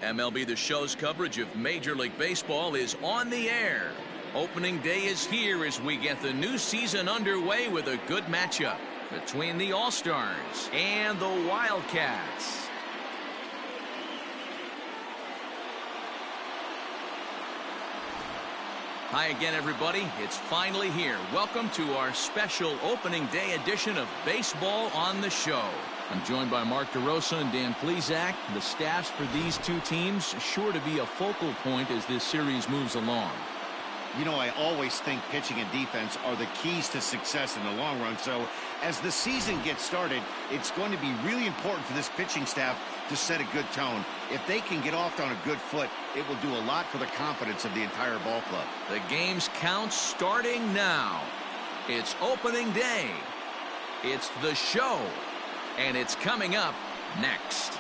MLB The Show's coverage of Major League Baseball is on the air. Opening day is here as we get the new season underway with a good matchup between the All-Stars and the Wildcats. Hi again, everybody. It's finally here. Welcome to our special opening day edition of Baseball on the Show. I'm joined by Mark DeRosa and Dan Plesac. The staffs for these two teams sure to be a focal point as this series moves along. You know, I always think pitching and defense are the keys to success in the long run. So as the season gets started, it's going to be really important for this pitching staff to set a good tone. If they can get off on a good foot, it will do a lot for the confidence of the entire ball club. The game's count starting now. It's opening day. It's the show. And it's coming up next.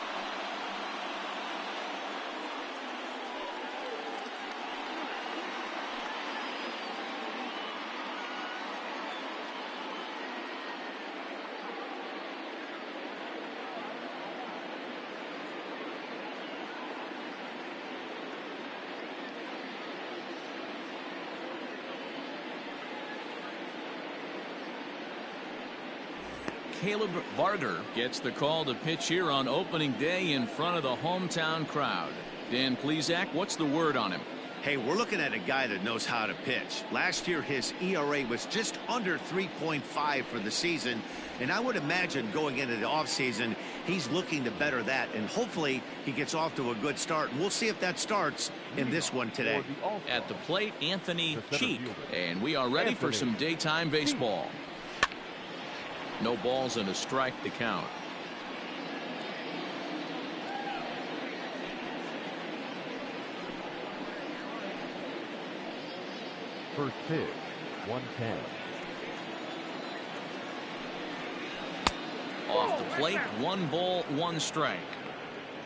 Caleb Barger gets the call to pitch here on opening day in front of the hometown crowd. Dan Plesac, what's the word on him? Hey, we're looking at a guy that knows how to pitch. Last year, his ERA was just under 3.5 for the season. And I would imagine going into the offseason, he's looking to better that. And hopefully he gets off to a good start. And we'll see if that starts in this one today. At the plate, Anthony Cheek. And we are ready for some daytime baseball. No balls and a strike to count. First pitch, 110. Off the plate, 1 ball, 1 strike.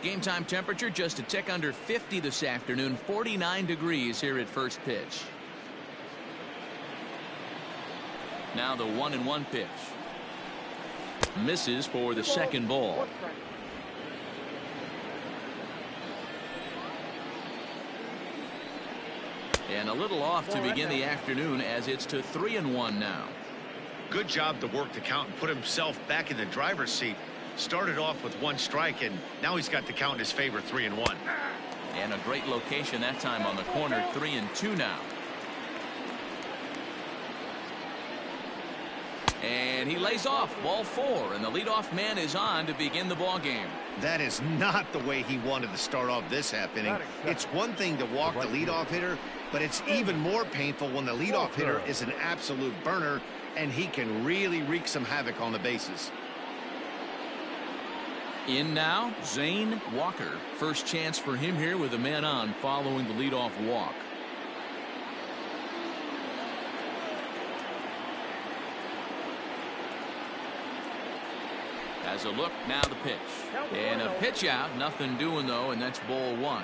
Game time temperature just a tick under 50 this afternoon, 49 degrees here at first pitch. Now the 1-1 pitch. Misses for the second ball. And a little off to begin the afternoon as it's to 3-1 now. Good job to work the count and put himself back in the driver's seat. Started off with 1 strike, and now he's got the count in his favor, 3-1. And a great location that time on the corner, 3-2 now. And he lays off, ball 4, and the leadoff man is on to begin the ball game. That is not the way he wanted to start off this half inning. It's one thing to walk the leadoff hitter, but it's even more painful when the leadoff hitter is an absolute burner, and he can really wreak some havoc on the bases. In now, Zane Walker. First chance for him here with a man on following the leadoff walk. As a look, now the pitch. And a pitch out, nothing doing though, and that's ball 1.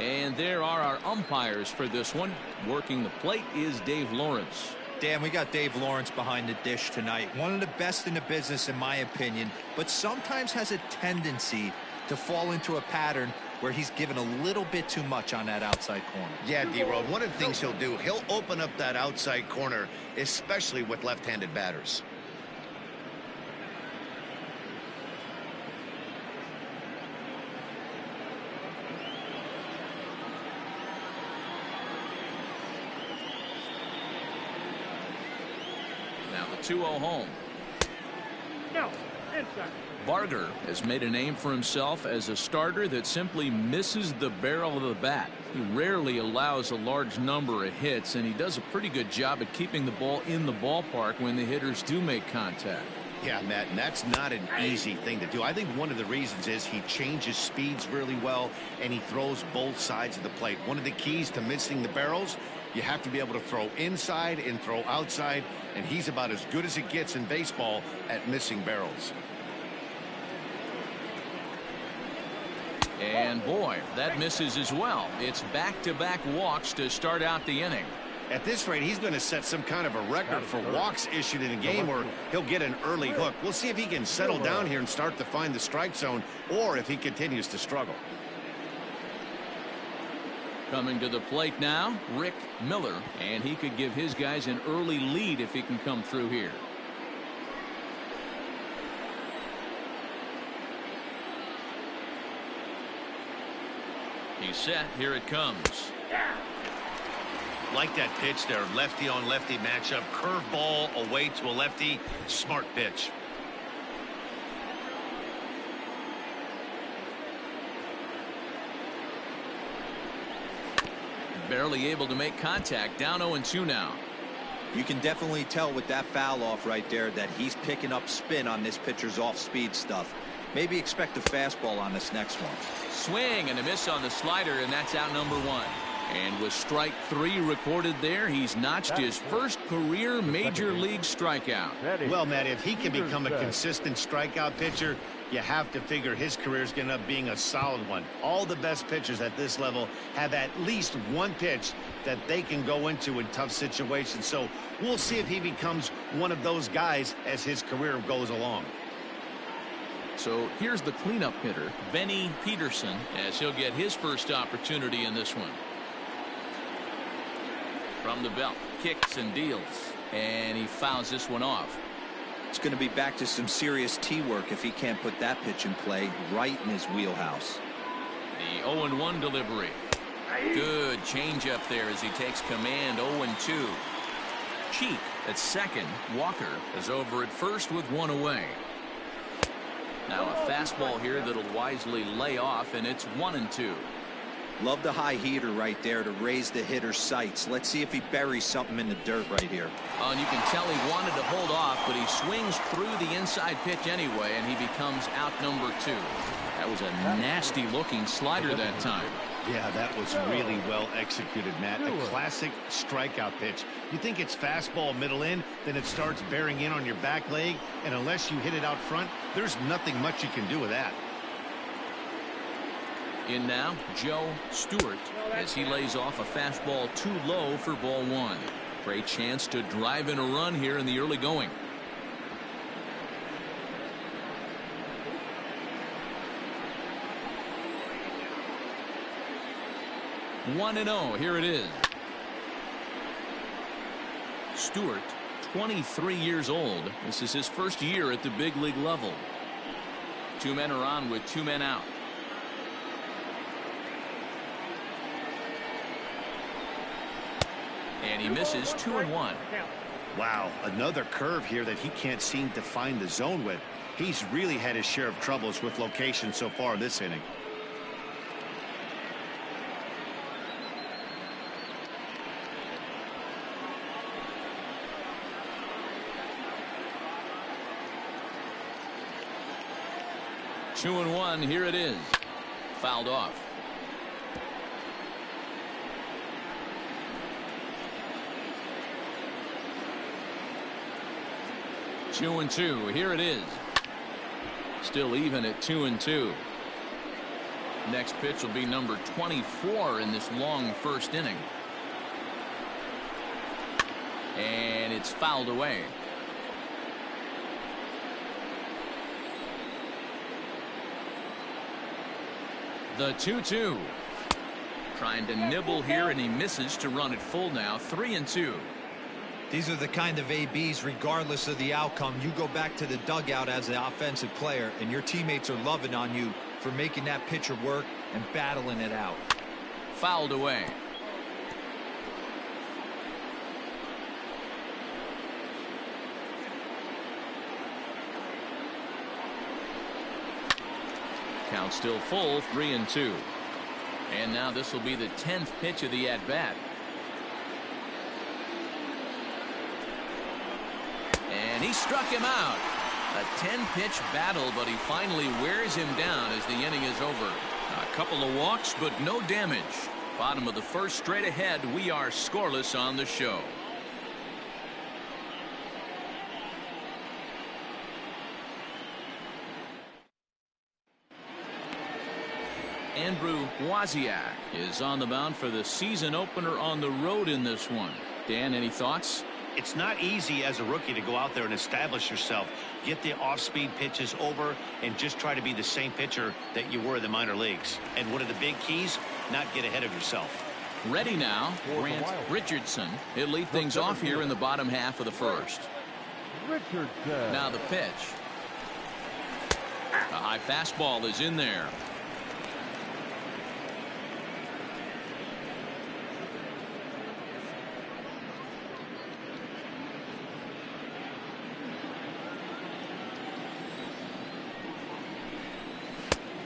And there are our umpires for this one. Working the plate is Dave Lawrence. Dan, we got Dave Lawrence behind the dish tonight. One of the best in the business, in my opinion, but sometimes has a tendency to fall into a pattern where he's given a little bit too much on that outside corner. Yeah, D-Road, one of the things he'll do, he'll open up that outside corner, especially with left-handed batters. Now the 2-0 home. No, inside. Barger has made a name for himself as a starter that simply misses the barrel of the bat. He rarely allows a large number of hits, and he does a pretty good job at keeping the ball in the ballpark when the hitters do make contact. Yeah, Matt, and that's not an easy thing to do. I think one of the reasons is he changes speeds really well, and he throws both sides of the plate. One of the keys to missing the barrels, you have to be able to throw inside and throw outside, and he's about as good as it gets in baseball at missing barrels. And boy, that misses as well. It's back-to-back walks to start out the inning. At this rate, he's going to set some kind of a record for walks issued in a game, or he'll get an early hook. We'll see if he can settle down here and start to find the strike zone, or if he continues to struggle. Coming to the plate now, Rick Miller, and he could give his guys an early lead if he can come through here. He's set. Here it comes. Like that pitch there, lefty on lefty matchup, curveball away to a lefty. Smart pitch. Barely able to make contact. Down 0-2 now. You can definitely tell with that foul off right there that he's picking up spin on this pitcher's off-speed stuff. Maybe expect a fastball on this next one. Swing and a miss on the slider, and that's out number 1. And with strike 3 recorded there, he's notched his first career major league strikeout. Well, Matt, if he can become a consistent strikeout pitcher, you have to figure his career is going to end up being a solid one. All the best pitchers at this level have at least one pitch that they can go into in tough situations. So we'll see if he becomes one of those guys as his career goes along. So here's the cleanup hitter, Benny Peterson, as he'll get his first opportunity in this one. From the belt, kicks and deals, and he fouls this one off. It's going to be back to some serious tee work if he can't put that pitch in play right in his wheelhouse. The 0-1 delivery. Good changeup there as he takes command. 0-2. Cheek at second. Walker is over at first with one away. Now a fastball here that'll wisely lay off, and it's 1-2. Love the high heater right there to raise the hitter's sights. Let's see if he buries something in the dirt right here. Oh, and you can tell he wanted to hold off, but he swings through the inside pitch anyway, and he becomes out number 2. That was a nasty looking slider that time. Yeah, that was really well executed, Matt. A classic strikeout pitch. You think it's fastball middle in, then it starts bearing in on your back leg, and unless you hit it out front, there's nothing much you can do with that. In now, Joe Stewart, as he lays off a fastball too low for ball 1. Great chance to drive in a run here in the early going. One and 0. Here it is. Stewart, 23 years old. This is his first year at the big league level. 2 men are on with 2 men out. And he misses. 2-1. Wow, another curve here that he can't seem to find the zone with. He's really had his share of troubles with location so far this inning. Two 2-1. Here it is. Fouled off. Two 2-2. Here it is. Still even at 2-2. Next pitch will be number 24 in this long first inning. And it's fouled away. The 2-2. Trying to nibble here, and he misses to run it full now. 3-2. These are the kind of ABs, regardless of the outcome. You go back to the dugout as an offensive player, and your teammates are loving on you for making that pitcher work and battling it out. Fouled away. Count still full. 3-2. And now this will be the 10th pitch of the at-bat. And he struck him out. A 10-pitch battle, but he finally wears him down as the inning is over. A couple of walks, but no damage. Bottom of the first, straight ahead. We are scoreless on the show. Andrew Wozniak is on the mound for the season opener on the road in this one. Dan, any thoughts? It's not easy as a rookie to go out there and establish yourself, get the off-speed pitches over, and just try to be the same pitcher that you were in the minor leagues. And one of the big keys, not get ahead of yourself. Ready now, Grant Richardson. He'll lead things off here in the bottom half of the first. Richardson. Now the pitch. A high fastball is in there.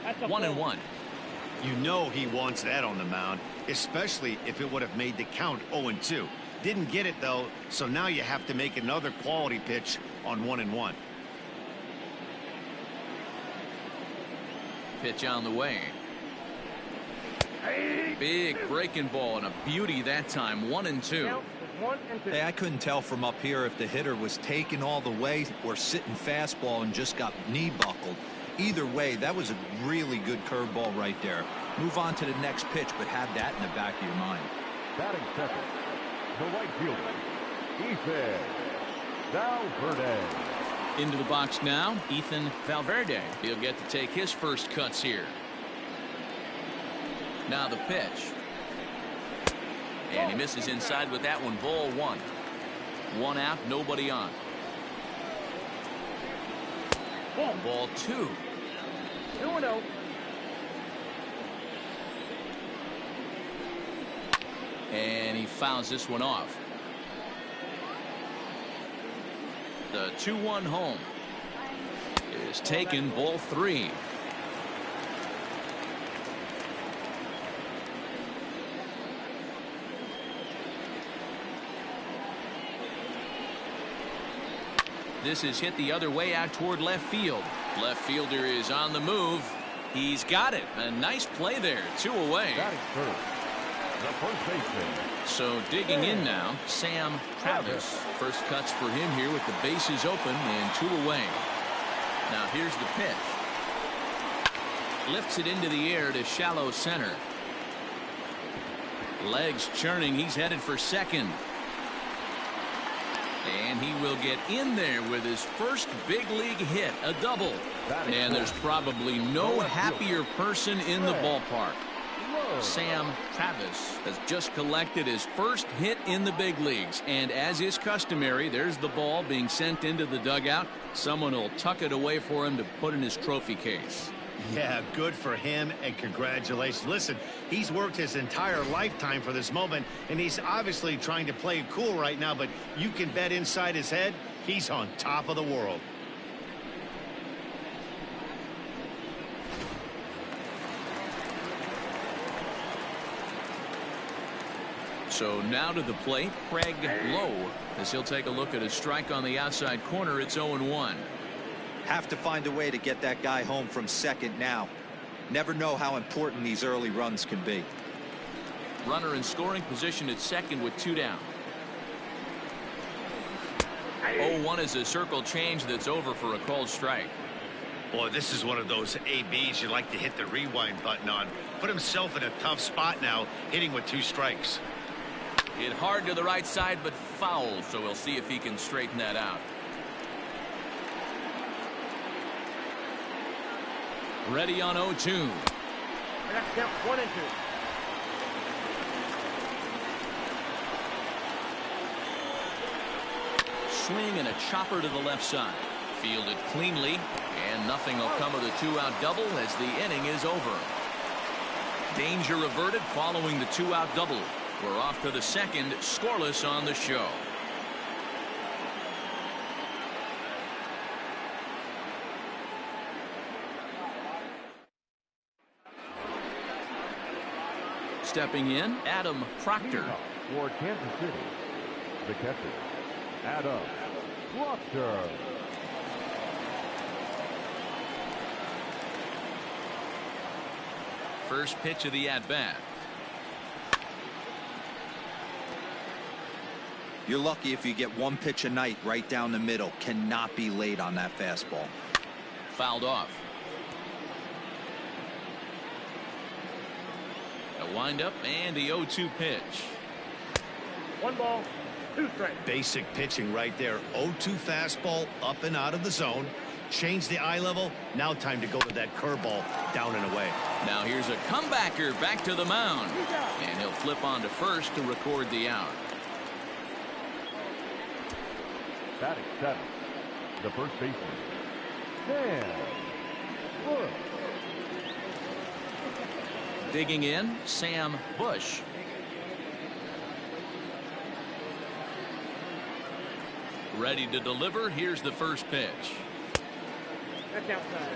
That's a 1-1. You know he wants that on the mound, especially if it would have made the count 0-2. Didn't get it, though, so now you have to make another quality pitch on 1-1. Pitch on the way. Big breaking ball and a beauty that time. 1-2. Count is 1-2. Hey, I couldn't tell from up here if the hitter was taking all the way or sitting fastball and just got knee buckled. Either way, that was a really good curveball right there. Move on to the next pitch, but have that in the back of your mind. Batting second, the right fielder, Ethan Valverde. Into the box now, Ethan Valverde. He'll get to take his first cuts here. Now the pitch. And he misses inside with that one. Ball one. One out, nobody on. Ball two. 2-0. And he fouls this one off. The 2-1 home is taken. Ball three. This is hit the other way out toward left field. Left fielder is on the move. He's got it. A nice play there. 2 away. Batting first, the first baseman. So digging in now, Sam Travis. First cuts for him here with the bases open and 2 away. Now here's the pitch. Lifts it into the air to shallow center. Legs churning. He's headed for second. And he will get in there with his first big league hit, a double. And there's probably no happier person in the ballpark. Sam Travis has just collected his first hit in the big leagues. And as is customary, there's the ball being sent into the dugout. Someone will tuck it away for him to put in his trophy case. Yeah, good for him, and congratulations. Listen, he's worked his entire lifetime for this moment, and he's obviously trying to play it cool right now, but you can bet inside his head, he's on top of the world. So now to the plate, Craig Lowe, as he'll take a look at a strike on the outside corner. It's 0-1. Have to find a way to get that guy home from second now. Never know how important these early runs can be. Runner in scoring position at second with 2 down. 0-1 is a circle change that's over for a called strike. Boy, this is one of those ABs you like to hit the rewind button on. Put himself in a tough spot now, hitting with 2 strikes. Hit hard to the right side, but foul, so we'll see if he can straighten that out. Ready on 0-2. That's count 1-2. Swing and a chopper to the left side. Fielded cleanly, and nothing will come of the 2-out double as the inning is over. Danger averted following the 2-out double. We're off to the second, scoreless on the show. Stepping in, Adam Proctor. For Kansas City, the catcher, Adam Proctor. First pitch of the at-bat. You're lucky if you get 1 pitch a night right down the middle. Cannot be late on that fastball. Fouled off. A windup and the 0-2 pitch. 1 ball, 2 strikes. Basic pitching right there. 0-2 fastball up and out of the zone. Change the eye level. Now time to go to that curveball down and away. Now here's a comebacker back to the mound. And he'll flip on to first to record the out. Batting seventh, the first baseman, Sam Bush. Digging in, Sam Bush. Ready to deliver. Here's the first pitch. That's outside.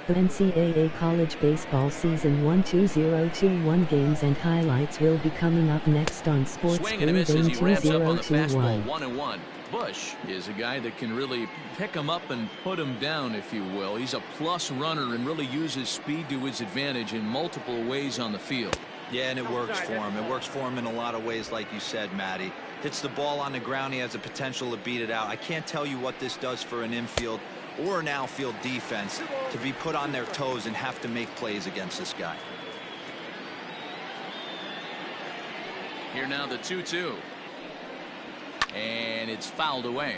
The NCAA college baseball season 1-2021 games and highlights will be coming up next on Sports Swing and a miss as he ramps up on the fastball. 2021. 1-1. Bush is a guy that can really pick him up and put him down, if you will. He's a plus runner and really uses speed to his advantage in multiple ways on the field. Yeah, and it works for him. It works for him in a lot of ways, like you said, Matty. Hits the ball on the ground. He has the potential to beat it out. I can't tell you what this does for an infield or an outfield defense to be put on their toes and have to make plays against this guy. Here now the 2-2. And it's fouled away.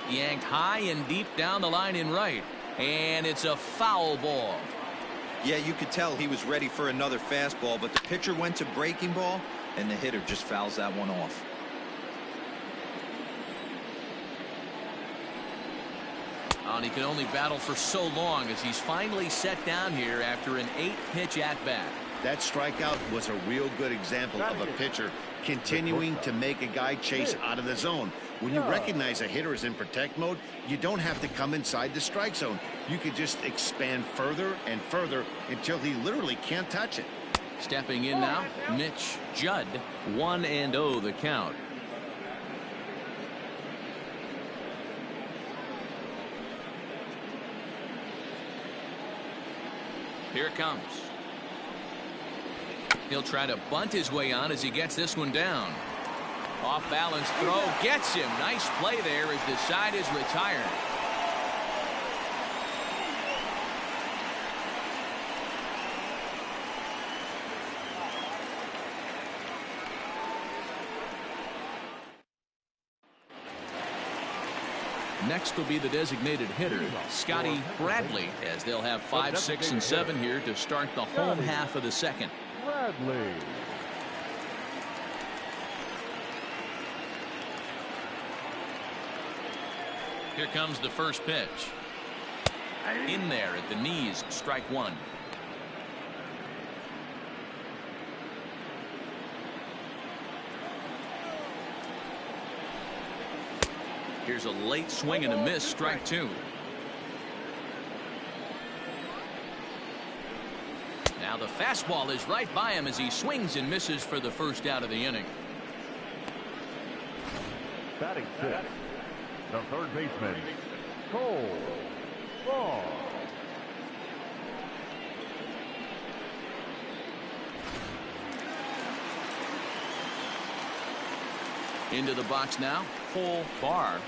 Yanked high and deep down the line in right. And it's a foul ball. Yeah, you could tell he was ready for another fastball, but the pitcher went to breaking ball, and the hitter just fouls that one off. And he can only battle for so long as he's finally set down here after an 8-pitch at-bat. That strikeout was a real good example of a pitcher continuing to make a guy chase out of the zone. When you recognize a hitter is in protect mode, you don't have to come inside the strike zone. You could just expand further and further until he literally can't touch it. Stepping in now, Mitch Judd. 1-0 the count. Here it comes. He'll try to bunt his way on as he gets this one down. Off balance throw gets him. Nice play there as the side is retired. Next will be the designated hitter, Scotty Bradley, as they'll have 5, 6, and 7 here to start the home half of the second. Bradley. Here comes the first pitch. In there at the knees, strike one. Here's a late swing and a miss, strike two. Now the fastball is right by him as he swings and misses for the first out of the inning. Batting sixth, the third baseman, Cole Ball. Into the box now, Cole Barr,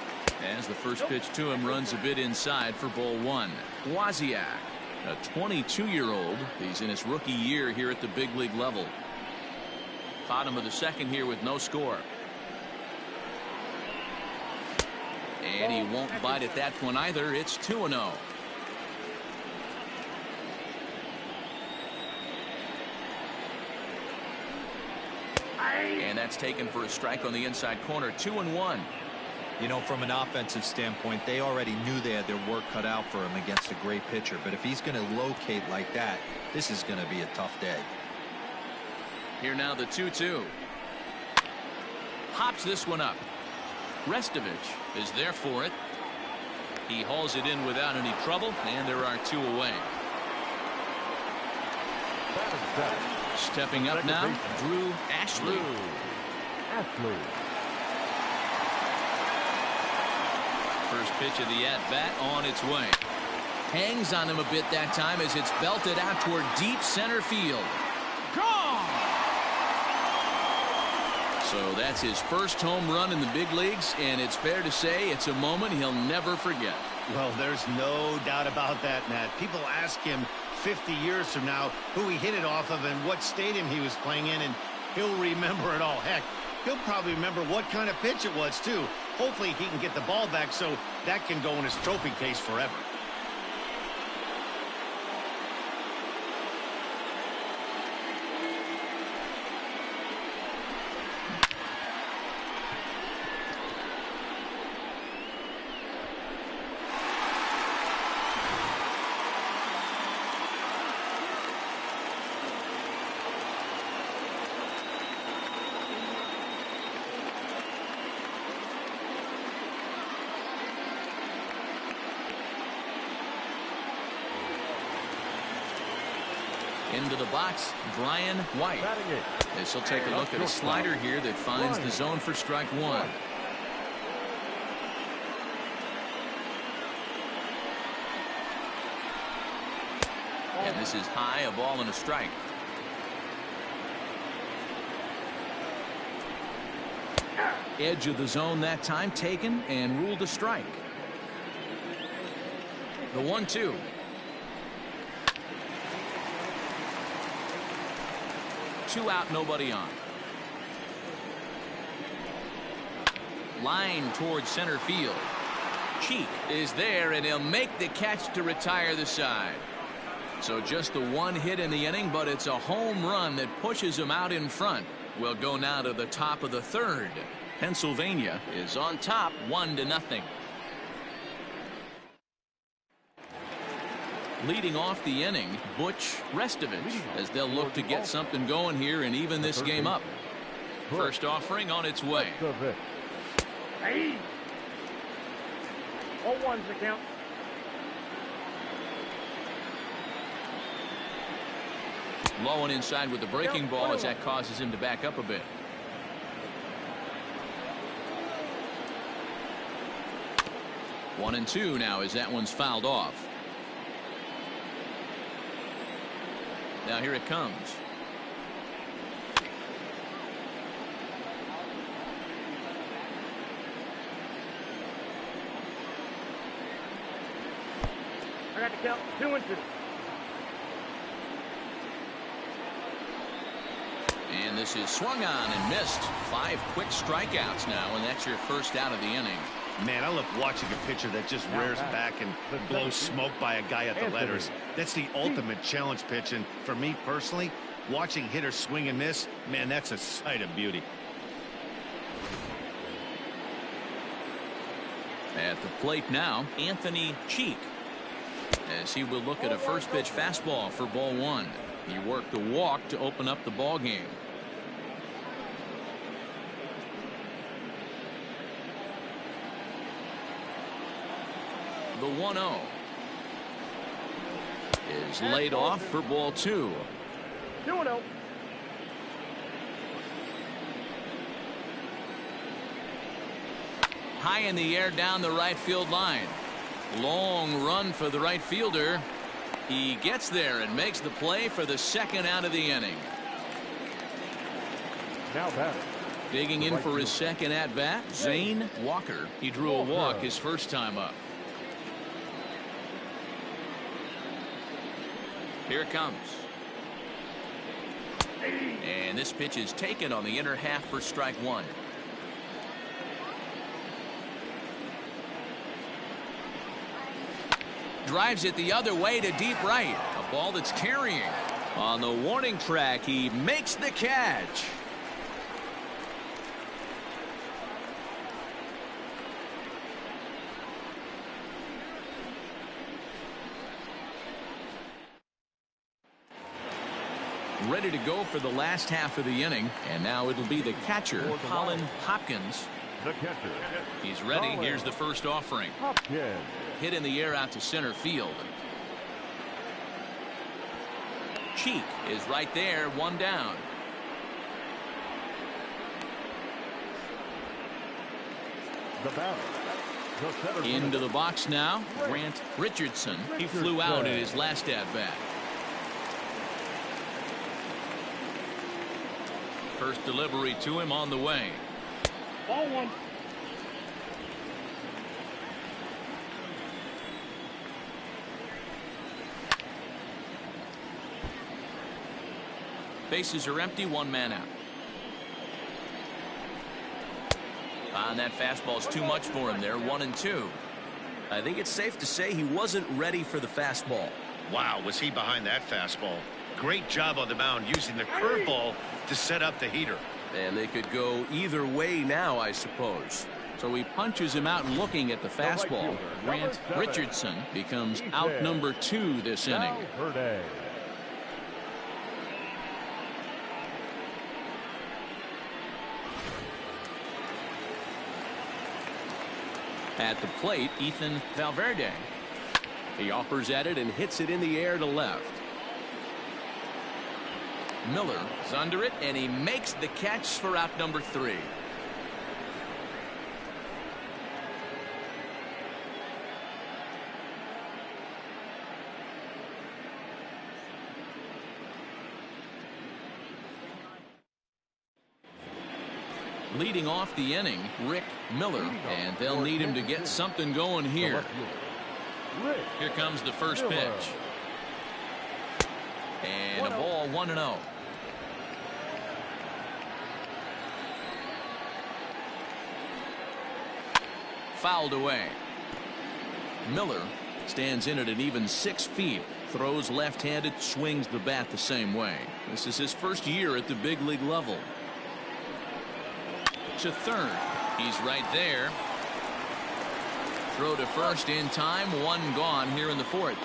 as the first pitch to him runs a bit inside for ball one. Wozniak, a 22-year-old. He's in his rookie year here at the big league level. Bottom of the second here with no score. And he won't bite at that one either. It's 2-0. And that's taken for a strike on the inside corner. 2-1. You know, from an offensive standpoint, they already knew they had their work cut out for him against a great pitcher. But if he's going to locate like that, this is going to be a tough day. Here now the 2-2. Hops this one up. Restovich is there for it. He hauls it in without any trouble, and there are two away. Stepping up now, Drew Ashley. First pitch of the at-bat on its way. Hangs on him a bit that time as it's belted out toward deep center field. Gone! So that's his first home run in the big leagues, and it's fair to say it's a moment he'll never forget. Well, there's no doubt about that, Matt. People ask him 50 years from now who he hit it off of and what stadium he was playing in, and he'll remember it all. Heck, he'll probably remember what kind of pitch it was, too. Hopefully he can get the ball back so that can go in his trophy case forever. Into the box, Brian White. This will take a look at a slider here that finds the zone for strike one. And this is high, a ball and a strike. Edge of the zone that time taken and ruled a strike. The 1-2. Two out, nobody on. Line towards center field. Cheek is there, and he'll make the catch to retire the side. So just the one hit in the inning, but it's a home run that pushes him out in front. We'll go now to the top of the third. Pennsylvania is on top 1-0. Leading off the inning, Butch Restovich, as they'll look to get something going here and even this game up. First offering on its way. Hey! 0-1's the count. Low and inside with the breaking ball as that causes him to back up a bit. One and two now as that one's fouled off. Now here it comes. I got to count 2-2. And this is swung on and missed. 5 quick strikeouts now, and that's your first out of the inning. Man, I love watching a pitcher that just rears back and blows smoke by a guy at the letters. That's the ultimate challenge pitch, and for me personally, watching hitters swing and miss, man, that's a sight of beauty. At the plate now, Anthony Cheek, as he will look at a first pitch fastball for ball one. He worked the walk to open up the ball game. The 1-0 is laid off for ball two. 2-0. High in the air down the right field line. Long run for the right fielder. He gets there and makes the play for the second out of the inning. Now batter. Digging in for his second at bat, Zane Walker. He drew a walk his first time up. Here it comes. And this pitch is taken on the inner half for strike one. Drives it the other way to deep right. A ball that's carrying. On the warning track, he makes the catch. Ready to go for the last half of the inning, and now it'll be the catcher, Colin Hopkins. The catcher. He's ready. Here's the first offering. Hopkins. Hit in the air out to center field. Cheek is right there, one down. The batter. Into the box now, Grant Richardson. He flew out at his last at bat. First delivery to him on the way. Ball one. Bases are empty, one man out. And that fastball's too much for him there. 1-2. I think it's safe to say he wasn't ready for the fastball. Wow, was he behind that fastball. Great job on the mound using the curveball to set up the heater. And they could go either way now, I suppose. So he punches him out looking at the fastball. Grant Richardson becomes out number 2 this inning. At the plate, Ethan Valverde. He offers at it and hits it in the air to left. Miller is under it, and he makes the catch for out number 3. Leading off the inning, Rick Miller, and they'll need him to get something going here. Here comes the first pitch. And a ball 1-0. Fouled away. Miller stands in at an even 6 feet. Throws left-handed, swings the bat the same way. This is his first year at the big league level. To third. He's right there. Throw to first in time. 1 gone here in the 4th.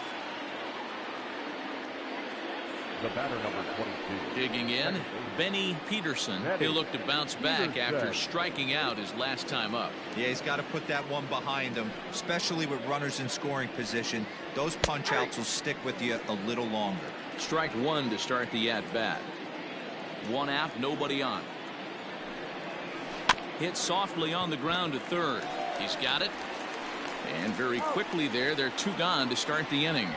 The batter, number 22. Digging in, Benny Peterson. He'll look to bounce back after striking out his last time up. Yeah, he's got to put that one behind him, especially with runners in scoring position. Those punch outs will stick with you a little longer. Strike 1 to start the at bat. 1 out, nobody on. Hit softly on the ground to third. He's got it. And very quickly there, they're 2 gone to start the inning.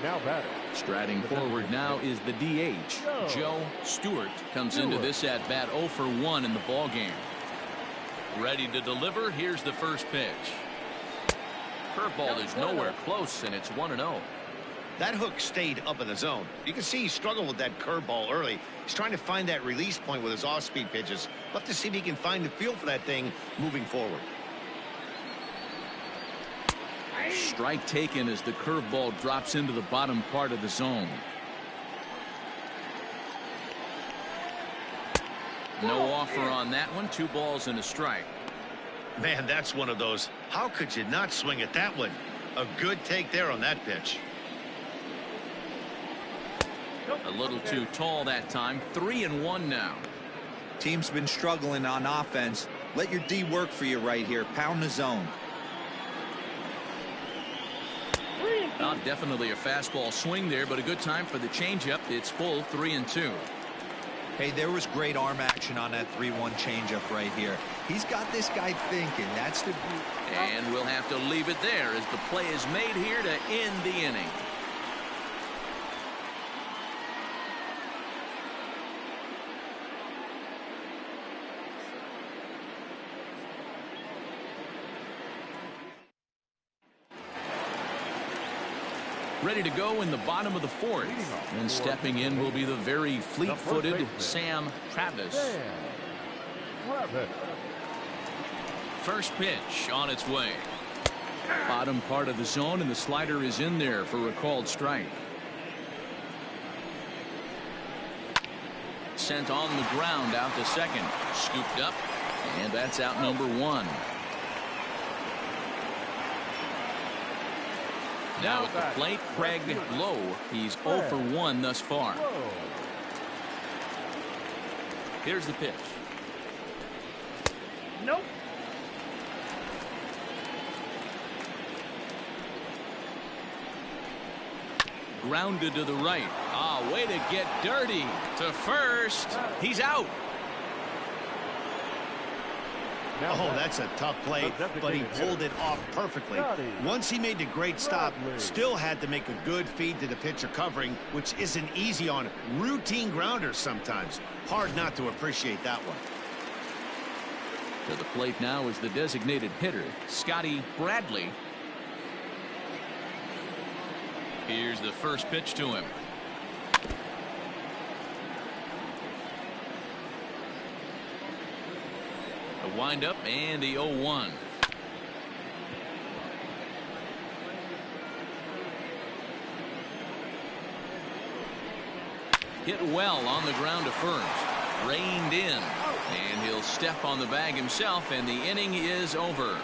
Now batter. Striding forward now is the DH. Joe Stewart comes into this at bat 0 for 1 in the ball game. Ready to deliver. Here's the first pitch. Curveball is nowhere close, and it's 1-0. That hook stayed up in the zone. You can see he struggled with that curveball early. He's trying to find that release point with his off-speed pitches. We'll have to see if he can find the feel for that thing moving forward. Strike taken as the curveball drops into the bottom part of the zone. No offer on that one. 2 balls and a strike. Man, that's one of those. How could you not swing at that one? A good take there on that pitch. A little too tall that time. 3-1 now. Team's been struggling on offense. Let your D work for you right here. Pound the zone. Definitely a fastball swing there, but a good time for the changeup. It's full. 3-2. Hey, there was great arm action on that 3-1 changeup right here. He's got this guy thinking. That's the. And we'll have to leave it there as the play is made here to end the inning. Ready to go in the bottom of the 4th. And stepping in will be the very fleet-footed Sam Travis. First pitch on its way. Bottom part of the zone, and the slider is in there for a called strike. Sent on the ground out to second. Scooped up, and that's out number 1. Now at the plate, Craig Lowe. He's 0 for 1 thus far. Here's the pitch. Nope. Grounded to the right. Ah, way to get dirty. To first. He's out. Oh, that's a tough play, but he pulled it off perfectly. Once he made the great stop, still had to make a good feed to the pitcher covering, which isn't easy on routine grounders sometimes. Hard not to appreciate that one. To the plate now is the designated hitter, Scotty Bradley. Here's the first pitch to him. windup and the 0-1. Hit well on the ground to first. Reined in. And he'll step on the bag himself, and the inning is over.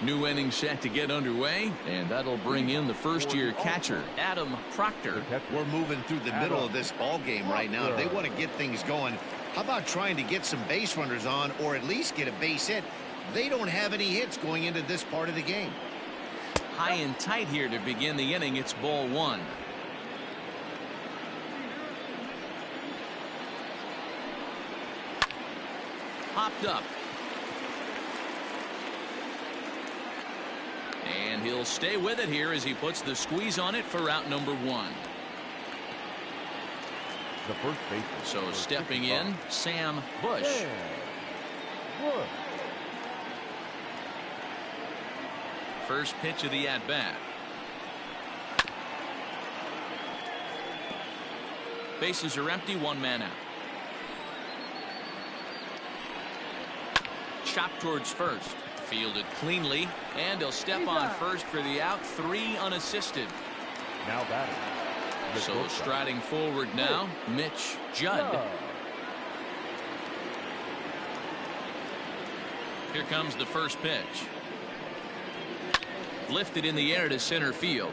New inning set to get underway, and that'll bring in the first-year catcher, Adam Proctor. We're moving through the middle of this ball game right now. If they want to get things going, how about trying to get some base runners on, or at least get a base hit? They don't have any hits going into this part of the game. High and tight here to begin the inning. It's ball one. Popped up. And he'll stay with it here as he puts the squeeze on it for out number one. The first baseman. So stepping in, Sam Bush. First pitch of the at-bat. Bases are empty, one man out. Chopped towards first. Fielded cleanly, and he'll step on first for the out. 3 unassisted. Now batting. So striding forward now, Mitch Judd. Here comes the first pitch. Lifted in the air to center field.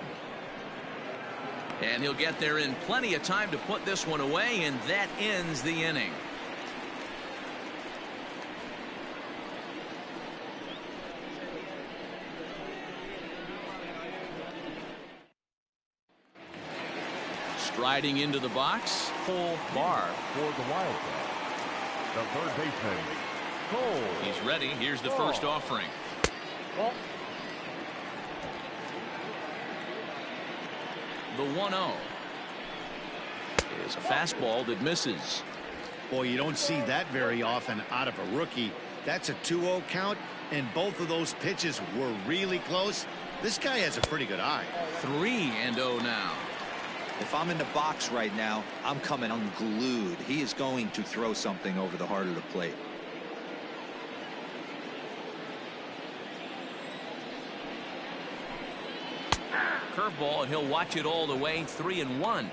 And he'll get there in plenty of time to put this one away, and that ends the inning. Striding into the box, Cole Barr. For the Wildcats, the third baseman, Cole. He's ready. Here's the first offering. Ball. The 1-0 is a fastball that misses. Boy, you don't see that very often out of a rookie. That's a 2-0 count, and both of those pitches were really close. This guy has a pretty good eye. 3-0 now. If I'm in the box right now, I'm coming unglued. He is going to throw something over the heart of the plate. Curveball, and he'll watch it all the way. 3-1.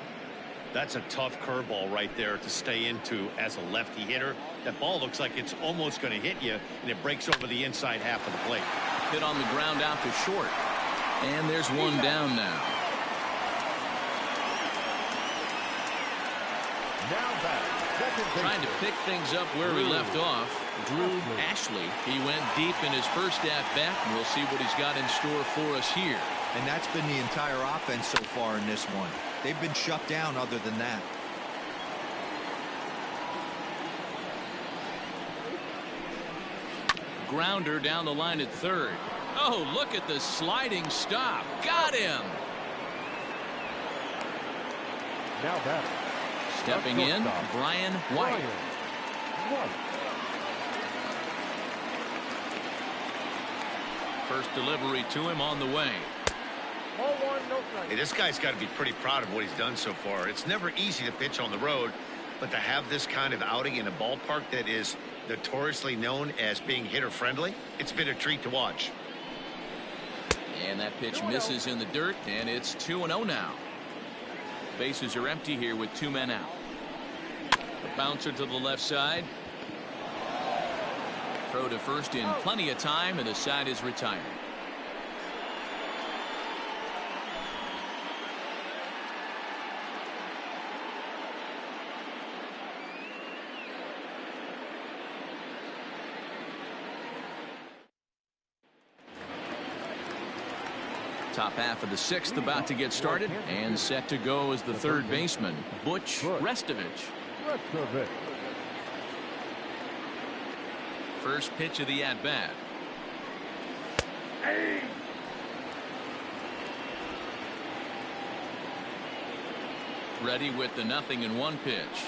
That's a tough curveball right there to stay into as a lefty hitter. That ball looks like it's almost going to hit you, and it breaks over the inside half of the plate. Hit on the ground out to short. And there's one down now. Now batting. Second baseman. Trying to pick things up where we left off. Drew Ashley. He went deep in his first at-bat, and we'll see what he's got in store for us here. And that's been the entire offense so far in this one. They've been shut down other than that. Grounder down the line at third. Oh, look at the sliding stop. Got him. Now batting. Stepping in, Brian White. First delivery to him on the way. Ball one, no strike. Hey, this guy's got to be pretty proud of what he's done so far. It's never easy to pitch on the road, but to have this kind of outing in a ballpark that is notoriously known as being hitter-friendly, it's been a treat to watch. And that pitch misses in the dirt, and it's 2-0 now. Bases are empty here with 2 men out. The bouncer to the left side. Throw to first in plenty of time, and the side is retired. Top half of the 6th about to get started, and set to go as the third baseman, Butch Restovich. First pitch of the at-bat. Ready with the 0-1 pitch.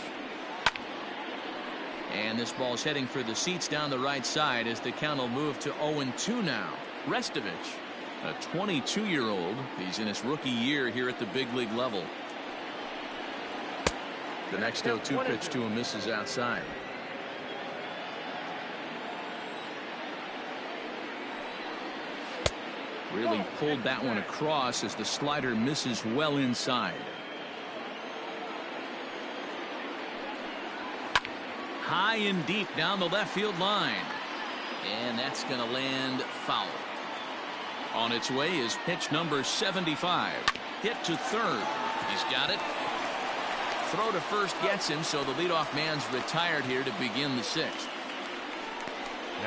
And this ball's heading for the seats down the right side as the count will move to 0-2 now. Restovich, a 22-year-old. He's in his rookie year here at the big league level. The next 0-2 pitch to him misses outside. Really pulled that one across as the slider misses well inside. High and deep down the left field line. And that's going to land foul. On its way is pitch number 75. Hit to third. He's got it. Throw to first gets him, so the leadoff man's retired here to begin the sixth.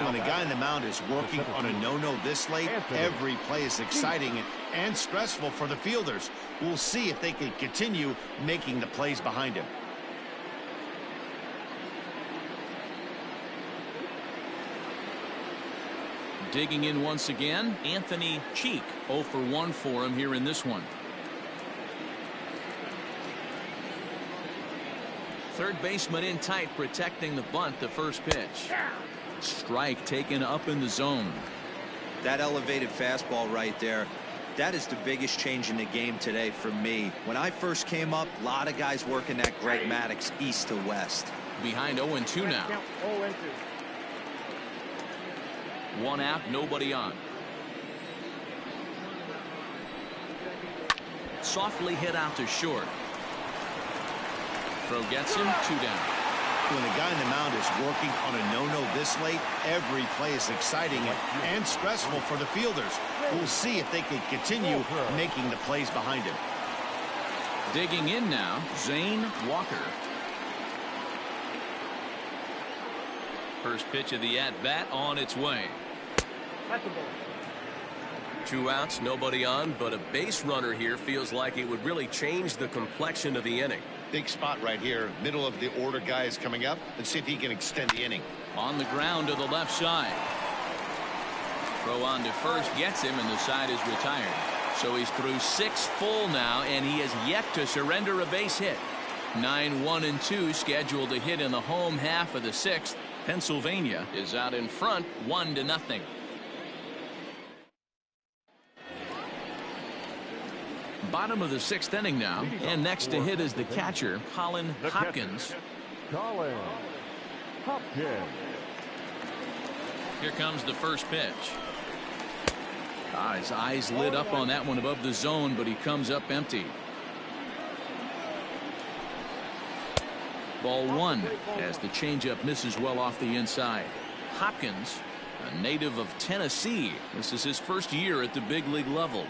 When a guy on the mound is working on a no-no this late, every play is exciting and stressful for the fielders. We'll see if they can continue making the plays behind him. Digging in once again, Anthony Cheek. 0 for 1 for him here in this one. Third baseman in tight, protecting the bunt. The first pitch. Strike taken up in the zone. That elevated fastball right there, that is the biggest change in the game today for me. When I first came up, a lot of guys working that Greg Maddux east to west. Behind 0-2 now. 0-2. 1 out, nobody on. Softly hit out to short. Throw gets him, 2 down. When a guy on the mound is working on a no-no this late, every play is exciting and stressful for the fielders. We'll see if they can continue making the plays behind him. Digging in now, Zane Walker. First pitch of the at-bat on its way. 2 outs, nobody on, but a base runner here feels like it would really change the complexion of the inning. Big spot right here. Middle of the order guy is coming up. Let's see if he can extend the inning. On the ground to the left side. Throw on to first gets him, and the side is retired. So he's through 6 full now, and he has yet to surrender a base hit. 9-1-2 scheduled to hit in the home half of the 6th. Pennsylvania is out in front 1-0. Bottom of the 6th inning now, and next to hit is the catcher, Colin Hopkins. Colin Hopkins. Here comes the first pitch. His eyes lit up on that one above the zone, but he comes up empty. Ball 1 as the changeup misses well off the inside. Hopkins, a native of Tennessee. This is his first year at the big league level.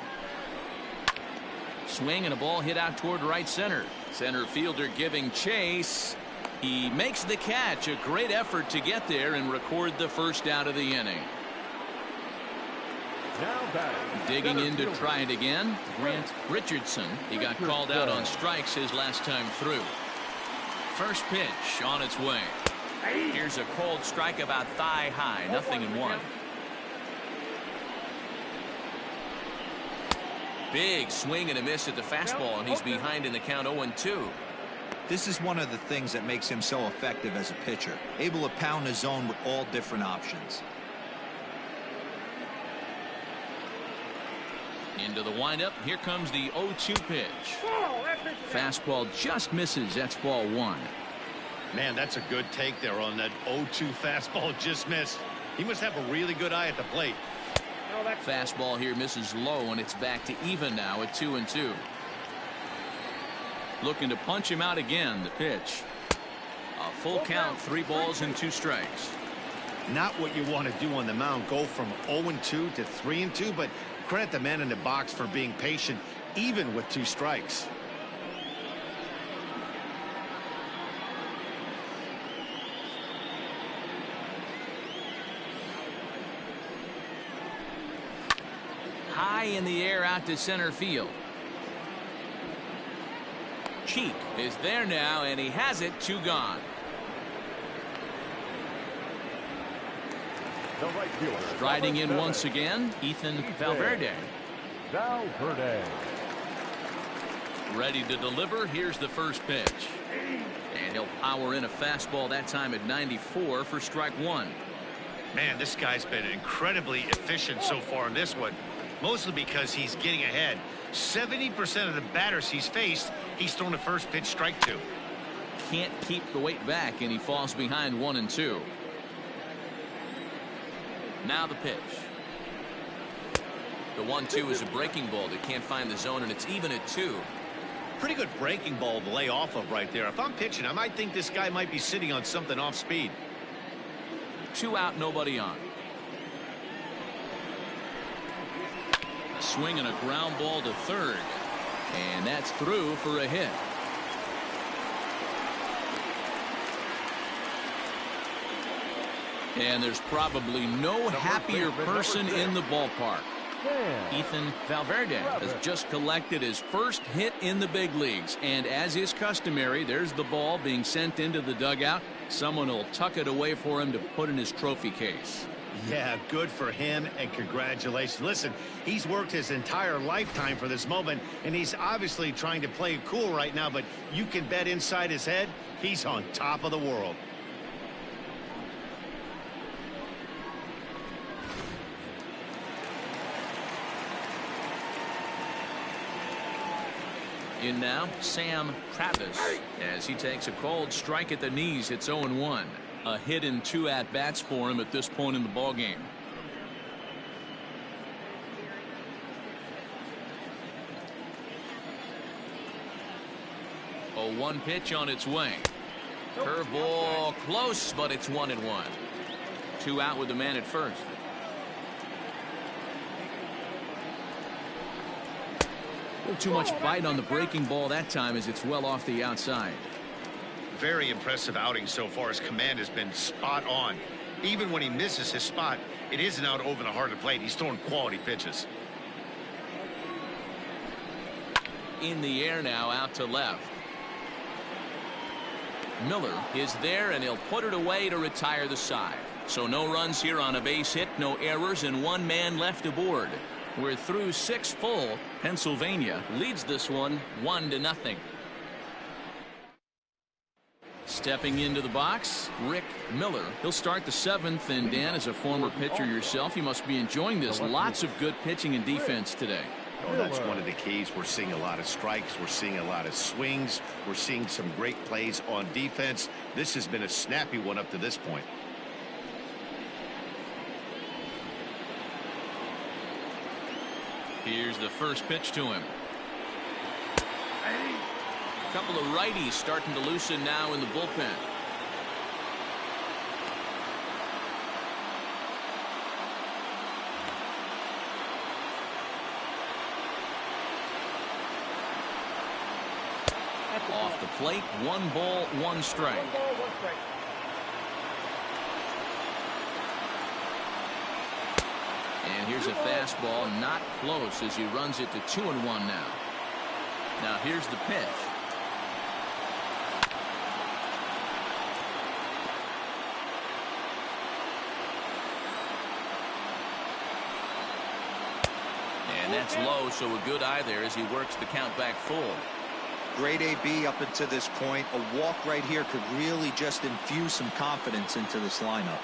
Swing and a ball hit out toward right center. Center fielder giving chase. He makes the catch. A great effort to get there and record the first out of the inning. Digging in to try it again, Grant Richardson. He got called out on strikes his last time through. First pitch on its way. Here's a cold strike about thigh high. 0-1. Big swing and a miss at the fastball, and he's behind in the count 0-2. This is one of the things that makes him so effective as a pitcher, able to pound the zone with all different options. Into the windup. Here comes the 0-2 pitch. Fastball just misses. That's ball 1. Man, that's a good take there on that 0-2 fastball just missed. He must have a really good eye at the plate. Fastball here misses low, and it's back to even now at 2-2. Looking to punch him out again. The pitch. A full count, 3 balls and 2 strikes. Not what you want to do on the mound. Go from 0-2 to 3-2, but credit the man in the box for being patient, even with 2 strikes. High in the air out to center field. Cheek is there now, and he has it. 2 gone. The right fielder. Striding in once again, Ethan Valverde. Valverde. Ready to deliver. Here's the first pitch. And he'll power in a fastball that time at 94 for strike one. Man, this guy's been incredibly efficient so far in this one, mostly because he's getting ahead. 70% of the batters he's faced, he's thrown a first pitch strike to. Can't keep the weight back, and he falls behind 1-2. Now the pitch. The 1-2 is a breaking ball that can't find the zone, and it's even at 2. Pretty good breaking ball to lay off of right there. If I'm pitching, I might think this guy might be sitting on something off speed. 2 out, nobody on. A swing and a ground ball to third. And that's through for a hit. And there's probably no happier person in the ballpark. Ethan Valverde has just collected his first hit in the big leagues. And as is customary, there's the ball being sent into the dugout. Someone will tuck it away for him to put in his trophy case. Yeah, good for him, and congratulations. Listen, he's worked his entire lifetime for this moment, and he's obviously trying to play it cool right now, but you can bet inside his head, he's on top of the world. In now, Sam Travis, as he takes a cold strike at the knees. It's 0-1. A hit in 2 at-bats for him at this point in the ballgame. A 1 pitch on its way. Curveball close, but it's 1-1. 2 out with the man at first. A little too much bite on the breaking ball that time as it's well off the outside. Very impressive outing so far. His command has been spot on. Even when he misses his spot, it isn't out over the heart of the plate. He's throwing quality pitches. In the air now, out to left. Miller is there, and he'll put it away to retire the side. So no runs here on a base hit, no errors, and 1 man left aboard. We're through 6 full. Pennsylvania leads this one 1-0. Stepping into the box, Rick Miller. He'll start the 7th, and Dan, as a former pitcher yourself, you must be enjoying this. Lots of good pitching and defense today. Oh, that's one of the keys. We're seeing a lot of strikes. We're seeing a lot of swings. We're seeing some great plays on defense. This has been a snappy one up to this point. Here's the first pitch to him. A couple of righties starting to loosen now in the bullpen. Off the plate, 1 ball, 1 strike. 1 ball, 1 strike. And here's a fastball, not close, as he runs it to 2-1 now. Now here's the pitch. And that's low, so a good eye there as he works the count back full. Great AB up until this point. A walk right here could really just infuse some confidence into this lineup.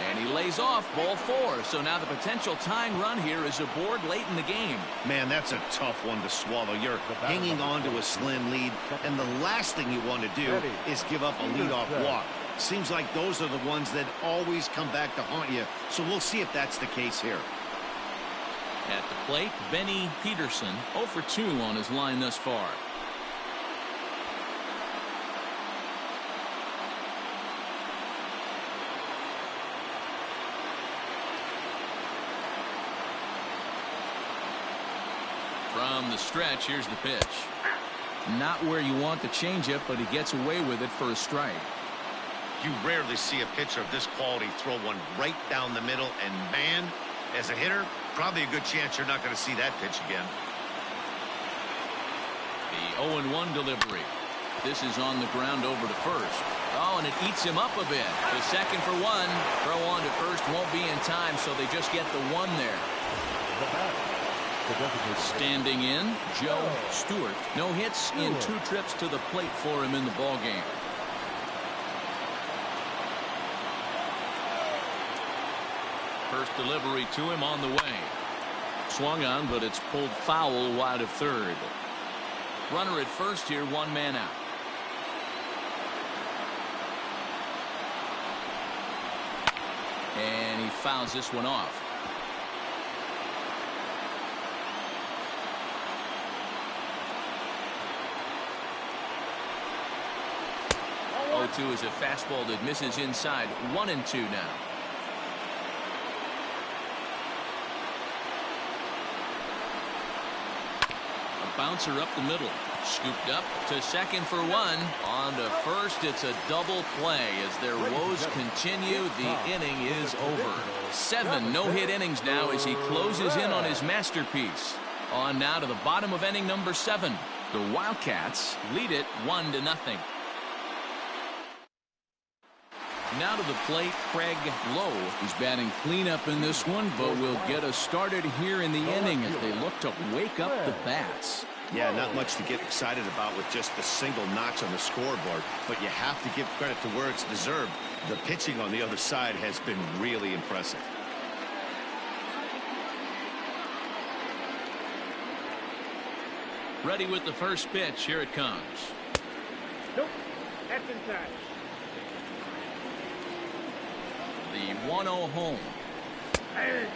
And he lays off, ball 4. So now the potential tying run here is aboard late in the game. Man, that's a tough one to swallow. You're hanging on to a slim lead, and the last thing you want to do is give up a leadoff walk. Seems like those are the ones that always come back to haunt you. So we'll see if that's the case here. At the plate, Benny Peterson, 0 for 2 on his line thus far. From the stretch, here's the pitch. Not where you want the changeup, but he gets away with it for a strike. You rarely see a pitcher of this quality throw one right down the middle, and man, as a hitter, probably a good chance you're not going to see that pitch again. The 0-1 delivery. This is on the ground over to first. Oh, and it eats him up a bit. The second for 1. Throw on to first won't be in time, so they just get the 1 there. Standing in, Joe Stewart. No hits in 2 trips to the plate for him in the ballgame. First delivery to him on the way. Swung on, but it's pulled foul wide of third. Runner at first here, 1 man out. And he fouls this one off. 0-2 is a fastball that misses inside. 1-2 now. A bouncer up the middle. Scooped up to second for 1. On to first. It's a double play as their woes continue. The inning is over. 7 no-hit innings now as he closes in on his masterpiece. On now to the bottom of inning number 7. The Wildcats lead it 1-0. Now to the plate, Craig Lowe. He's batting cleanup in this one, but will get us started here in the inning as they look to wake up the bats. Yeah, not much to get excited about with just a single notch on the scoreboard, but you have to give credit to where it's deserved. The pitching on the other side has been really impressive. Ready with the first pitch. Here it comes. Nope. That's inside. The 1-0 home. Hey.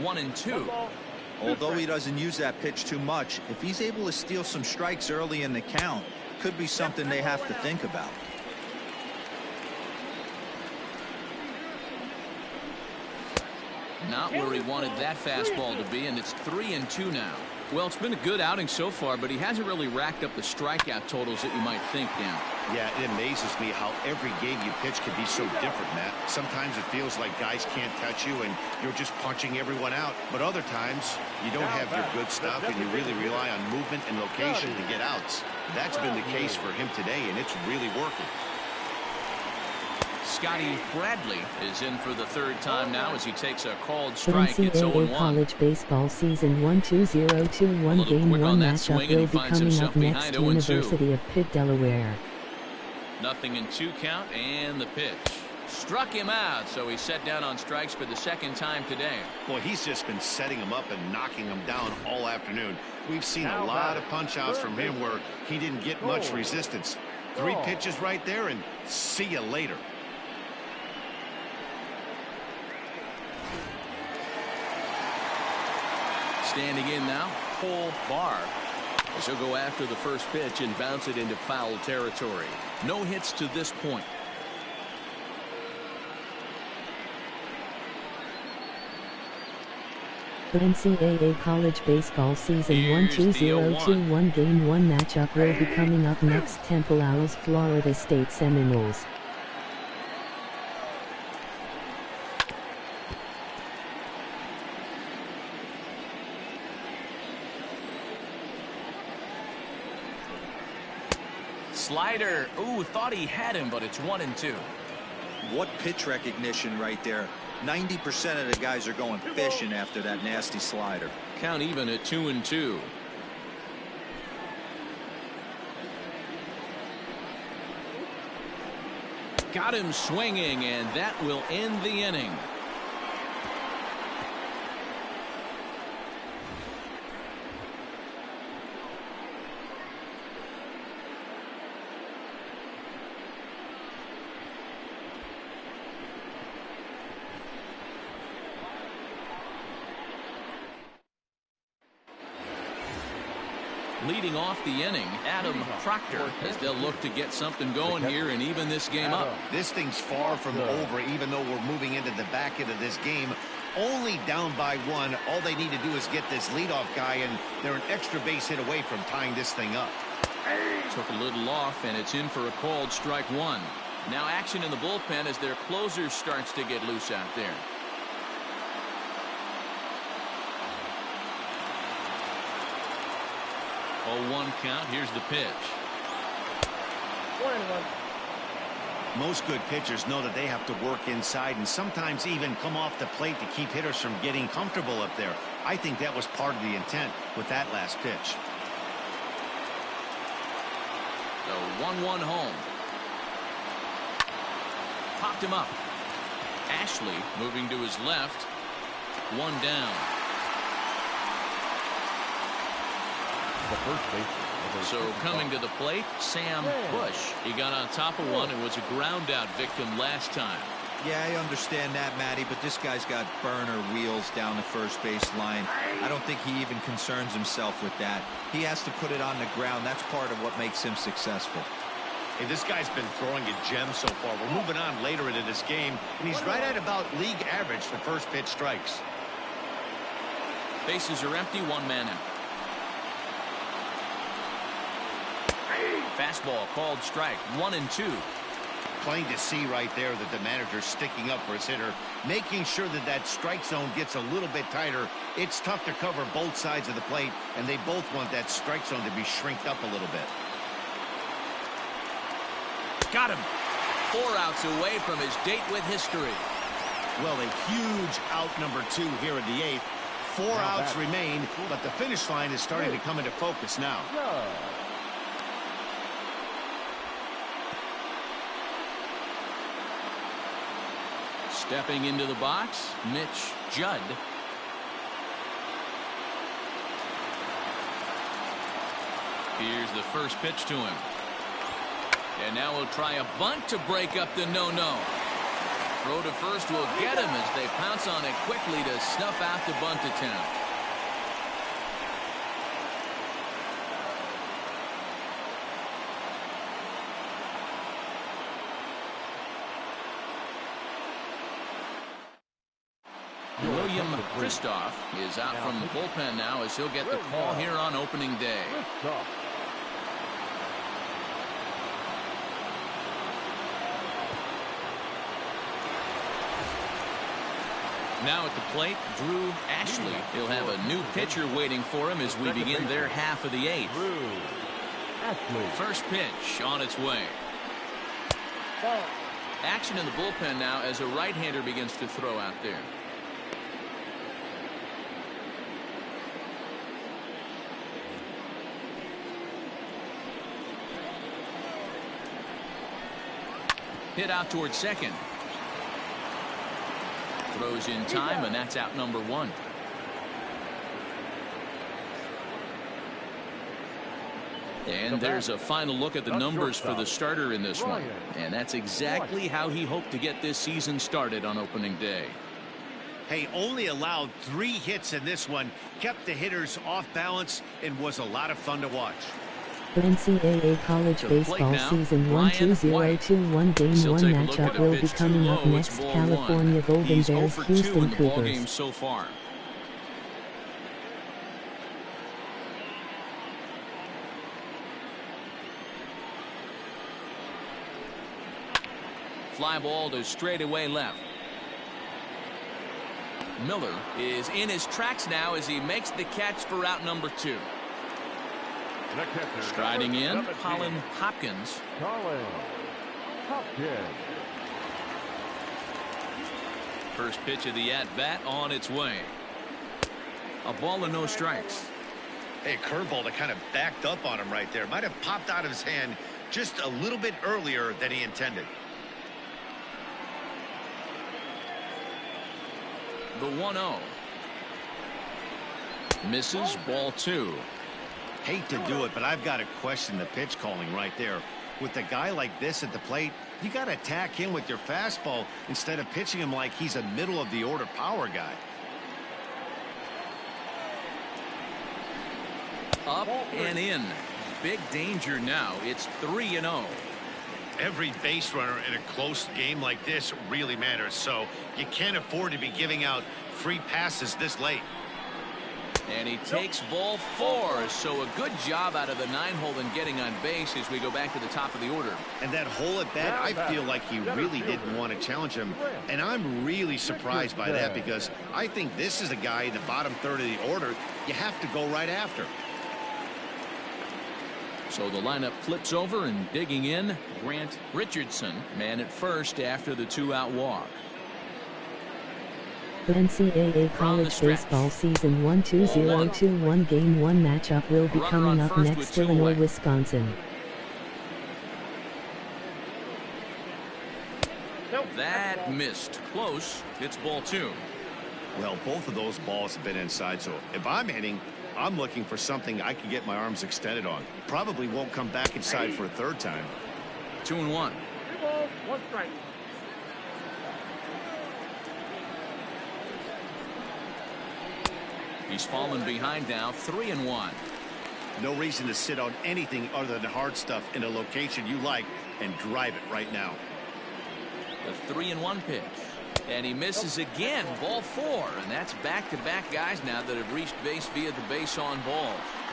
One and two. Although he doesn't use that pitch too much, if he's able to steal some strikes early in the count, could be something they have to think about. Not where he wanted that fastball to be, and it's 3-2 now. Well, it's been a good outing so far, but he hasn't really racked up the strikeout totals that you might think, Dan. Yeah, it amazes me how every game you pitch can be so different, Matt. Sometimes it feels like guys can't touch you and you're just punching everyone out. But other times, you don't have your good stuff and you really rely on movement and location to get outs. That's been the case for him today, and it's really working. Scotty Bradley is in for the 3rd time now as he takes a called The strike. It's 0-1. NCAA College Baseball Season 1-2021 Game 1 matchup will be coming up next to University of Pitt, Delaware. 0-2 count, and the pitch. Struck him out, so he's set down on strikes for the 2nd time today. Well, he's just been setting him up and knocking him down all afternoon. We've seen a lot of punch-outs from him where he didn't get much resistance. 3 pitches right there, and see you later. Standing in now, Cole Barr. As he'll go after the first pitch and bounce it into foul territory. No hits to this point. The NCAA College Baseball Season 1-2021 Game 1 matchup will be coming up next. Temple Owls, Florida State Seminoles. Slider. Ooh, thought he had him, but it's 1-2. What pitch recognition right there. 90% of the guys are going fishing after that nasty slider. Count even at 2-2. Got him swinging, and that will end the inning. Leading off the inning, Adam Proctor, as they'll look to get something going here and even this game up. This thing's far from over, even though we're moving into the back end of this game. Only down by 1. All they need to do is get this leadoff guy, and they're an extra base hit away from tying this thing up. Took a little off, and it's in for a called strike 1. Now action in the bullpen as their closer starts to get loose out there. 0-1 count. Here's the pitch. 1-1. Most good pitchers know that they have to work inside and sometimes even come off the plate to keep hitters from getting comfortable up there. I think that was part of the intent with that last pitch. The 1-1 home. Popped him up. Ashley moving to his left. One down. The first baseman. So coming to the plate, Sam Bush. He got on top of one and was a ground out victim last time. Yeah, I understand that, Matty, but this guy's got burner wheels down the first base line. I don't think he even concerns himself with that. He has to put it on the ground. That's part of what makes him successful. Hey, this guy's been throwing a gem so far. We're moving on later into this game, and he's right at about league average for first pitch strikes. Bases are empty, one man out. Fastball called strike, 1-2. Plain to see right there that the manager's sticking up for his hitter, making sure that that strike zone gets a little bit tighter. It's tough to cover both sides of the plate, and they both want that strike zone to be shrinked up a little bit. Got him. 4 outs away from his date with history. Well, a huge out number 2 here in the 8th. 4 outs remain, but the finish line is starting to come into focus now. Stepping into the box, Mitch Judd. Here's the first pitch to him. And now we'll try a bunt to break up the no-no. Throw to first will get him as they pounce on it quickly to snuff out the bunt attempt. William Kristoff is out from the bullpen now as he'll get the call here on opening day. Now at the plate, Drew Ashley. He'll have a new pitcher waiting for him as we begin their half of the 8th. First pitch on its way. Action in the bullpen now as a right-hander begins to throw out there. Hit out towards second. Throws in time, and that's out number 1. And there's a final look at the numbers for the starter in this one. And that's exactly how he hoped to get this season started on opening day. Hey, only allowed 3 hits in this one, kept the hitters off balance, and was a lot of fun to watch. The NCAA college baseball season 1-2-0-2-1 game 1 matchup will be coming up next. California Golden Bears, Houston Cougars. So far. Fly ball to straightaway left. Miller is in his tracks now as he makes the catch for out number 2. Striding in, Colin Hopkins. First pitch of the at-bat on its way. A ball and no strikes. Hey, curveball that kind of backed up on him right there. Might have popped out of his hand just a little bit earlier than he intended. The 1-0. Misses, ball 2. Hate to do it, but I've got to question the pitch calling right there. With a guy like this at the plate, you got to attack him with your fastball instead of pitching him like he's a middle-of-the-order power guy. Up and in. Big danger now. It's 3-0. Every base runner in a close game like this really matters, so you can't afford to be giving out free passes this late. And he takes ball 4, so a good job out of the 9-hole in getting on base as we go back to the top of the order. And that hole at bat, I feel like he really didn't want to challenge him, and I'm really surprised by that because I think this is a guy in the bottom third of the order you have to go right after. So the lineup flips over, and digging in, Grant Richardson, man at first after the 2-out walk. The NCAA College Baseball Season 1 2021 Game 1 matchup will be coming up next. Illinois, Wisconsin. That missed. Close. It's ball 2. Well, both of those balls have been inside, so if I'm hitting, I'm looking for something I can get my arms extended on. Probably won't come back inside for a third time. 2-1. 2 balls, 1 strike. He's fallen behind now, 3-1. No reason to sit on anything other than hard stuff in a location you like and drive it right now. The 3-1 pitch. And he misses again, ball 4. And that's back-to-back guys now that have reached base via the base on ball.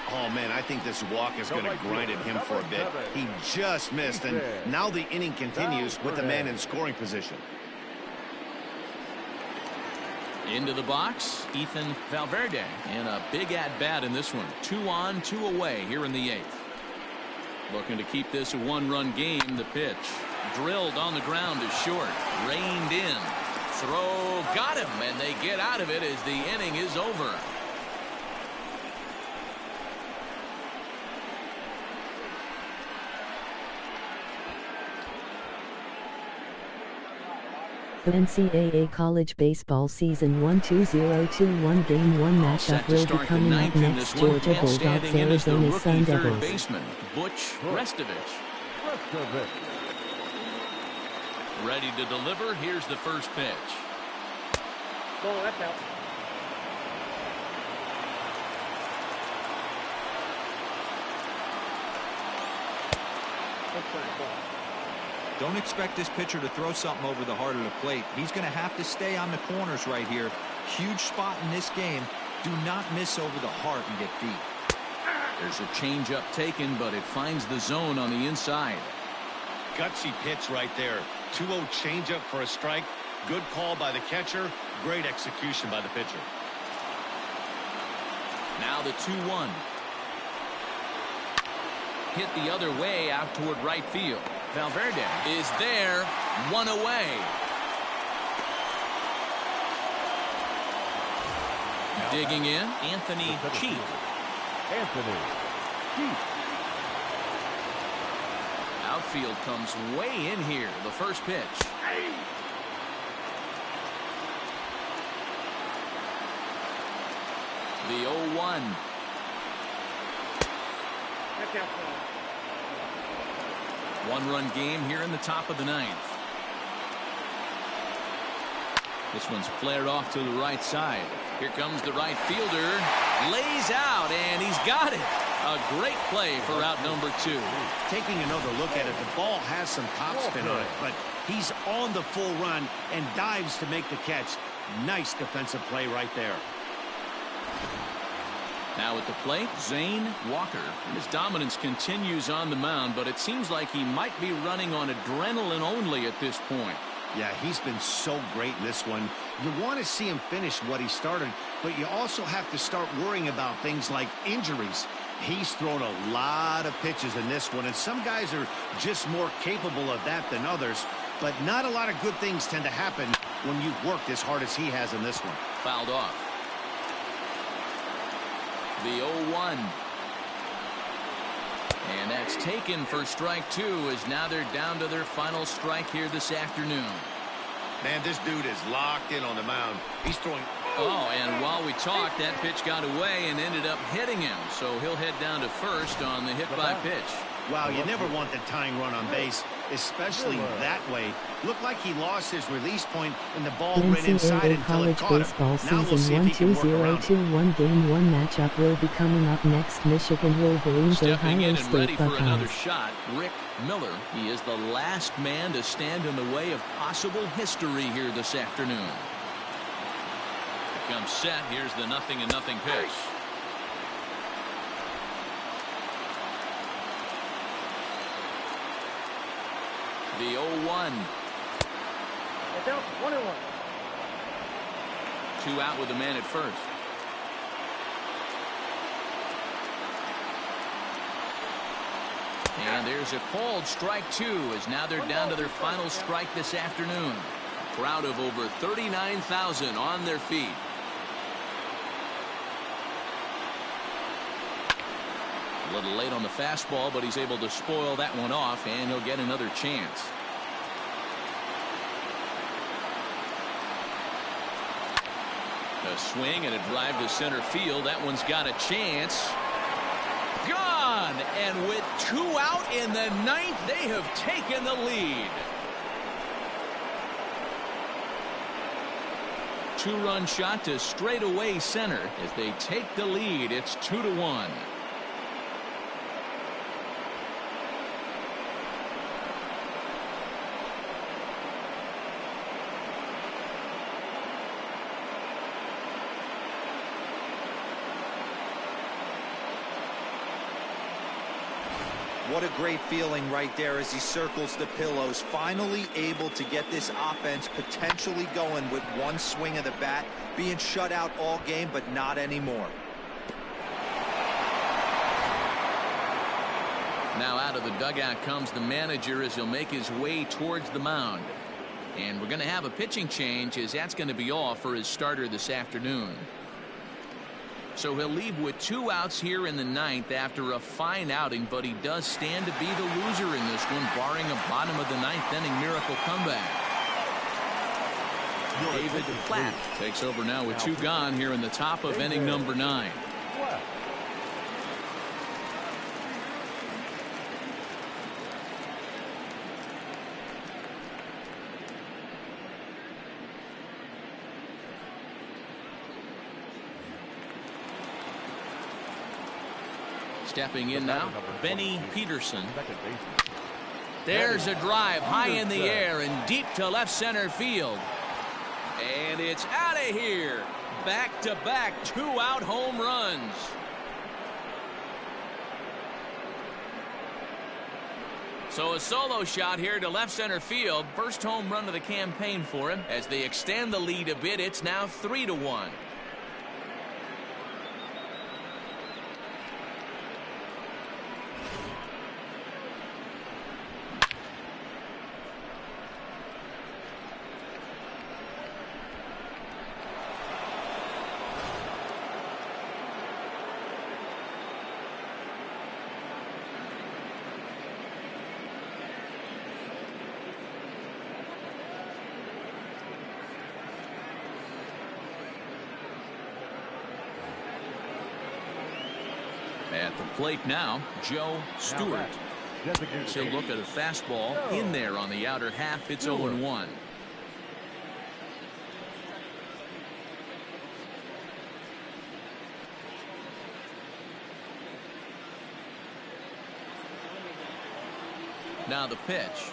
Oh, man, I think this walk is going to grind at him for a bit. He just missed, and now the inning continues with the man in scoring position. Into the box, Ethan Valverde, and a big at-bat in this one. 2 on, 2 away here in the 8th. Looking to keep this a 1-run game. The pitch drilled on the ground is short, reined in. Throw, got him, and they get out of it as the inning is over. The NCAA College Baseball Season 1 2021 Game 1 matchup will be coming up next. Georgia Bulldogs, Arizona Sun Devils. Baseman Butch Restovich. Ready to deliver. Here's the first pitch. Ball, that's out. Don't expect this pitcher to throw something over the heart of the plate. He's going to have to stay on the corners right here. Huge spot in this game. Do not miss over the heart and get beat. There's a changeup taken, but it finds the zone on the inside. Gutsy pitch right there. 2-0 changeup for a strike. Good call by the catcher. Great execution by the pitcher. Now the 2-1. Hit the other way out toward right field. Valverde is there, 1 away. Digging in, Anthony Cheek. Outfield comes way in here. The first pitch. The 0-1. That's outside. 1-run game here in the top of the 9th. This one's flared off to the right side. Here comes the right fielder. Lays out, and he's got it. A great play for out number 2. Taking another look at it, the ball has some topspin on it, but he's on the full run and dives to make the catch. Nice defensive play right there. Now at the plate, Zane Walker. His dominance continues on the mound, but it seems like he might be running on adrenaline only at this point. Yeah, he's been so great in this one. You want to see him finish what he started, but you also have to start worrying about things like injuries. He's thrown a lot of pitches in this one, and some guys are just more capable of that than others, but not a lot of good things tend to happen when you've worked as hard as he has in this one. Fouled off. The 0-1. And that's taken for strike 2, as now they're down to their final strike here this afternoon. Man, this dude is locked in on the mound. He's throwing. Oh, and while we talked, that pitch got away and ended up hitting him. So he'll head down to first on the hit by pitch. Wow, you never want the tying run on base, especially that way. Looked like he lost his release point and the ball ran inside until it caught him. Now we'll see if he can work around it. 2021 Game 1 matchup will be coming up next. Michigan Wolverines, Stepping Ohio in and ready State for another Buckeyes. shot, Rick Miller. He is the last man to stand in the way of possible history here this afternoon. Here comes set. Here's the 0-0 pitch. The 0-1. That's out, 1-1. 2 out with a man at first. And there's a called strike two, as now they're down to their final strike this afternoon. A crowd of over 39,000 on their feet. A little late on the fastball, but he's able to spoil that one off, and he'll get another chance. A swing and a drive to center field. That one's got a chance. Gone! And with 2 out in the 9th, they have taken the lead. 2-run shot to straightaway center as they take the lead. It's 2-1. What a great feeling right there as he circles the pillows. Finally able to get this offense potentially going with one swing of the bat. Being shut out all game, but not anymore. Now out of the dugout comes the manager as he'll make his way towards the mound. And we're going to have a pitching change, as that's going to be all for his starter this afternoon. So he'll leave with 2 outs here in the 9th after a fine outing, but he does stand to be the loser in this one, barring a bottom of the 9th inning miracle comeback. David Platt takes over now with 2 gone here in the top of inning number 9. Stepping in now, Benny Peterson. There's a drive high in the air and deep to left center field. And it's out of here. Back-to-back 2-out home runs. So a solo shot here to left center field. First home run of the campaign for him. As they extend the lead a bit, it's now 3-1. At the plate now, Joe Stewart. He'll look at a fastball in there on the outer half. It's 0-1. Now the pitch.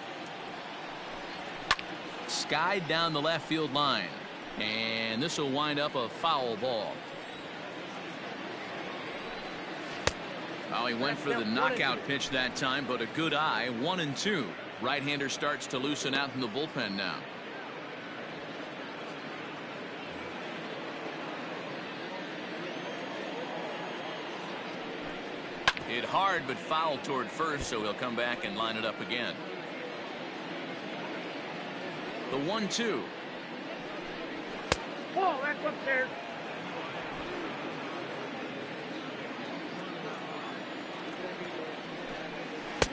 Skied down the left field line. And this will wind up a foul ball. Oh, he went for the knockout pitch that time, but a good eye. 1-2. Right-hander starts to loosen out in the bullpen now. Hit hard, but foul toward first, so he'll come back and line it up again. The 1-2. Oh, that's up there.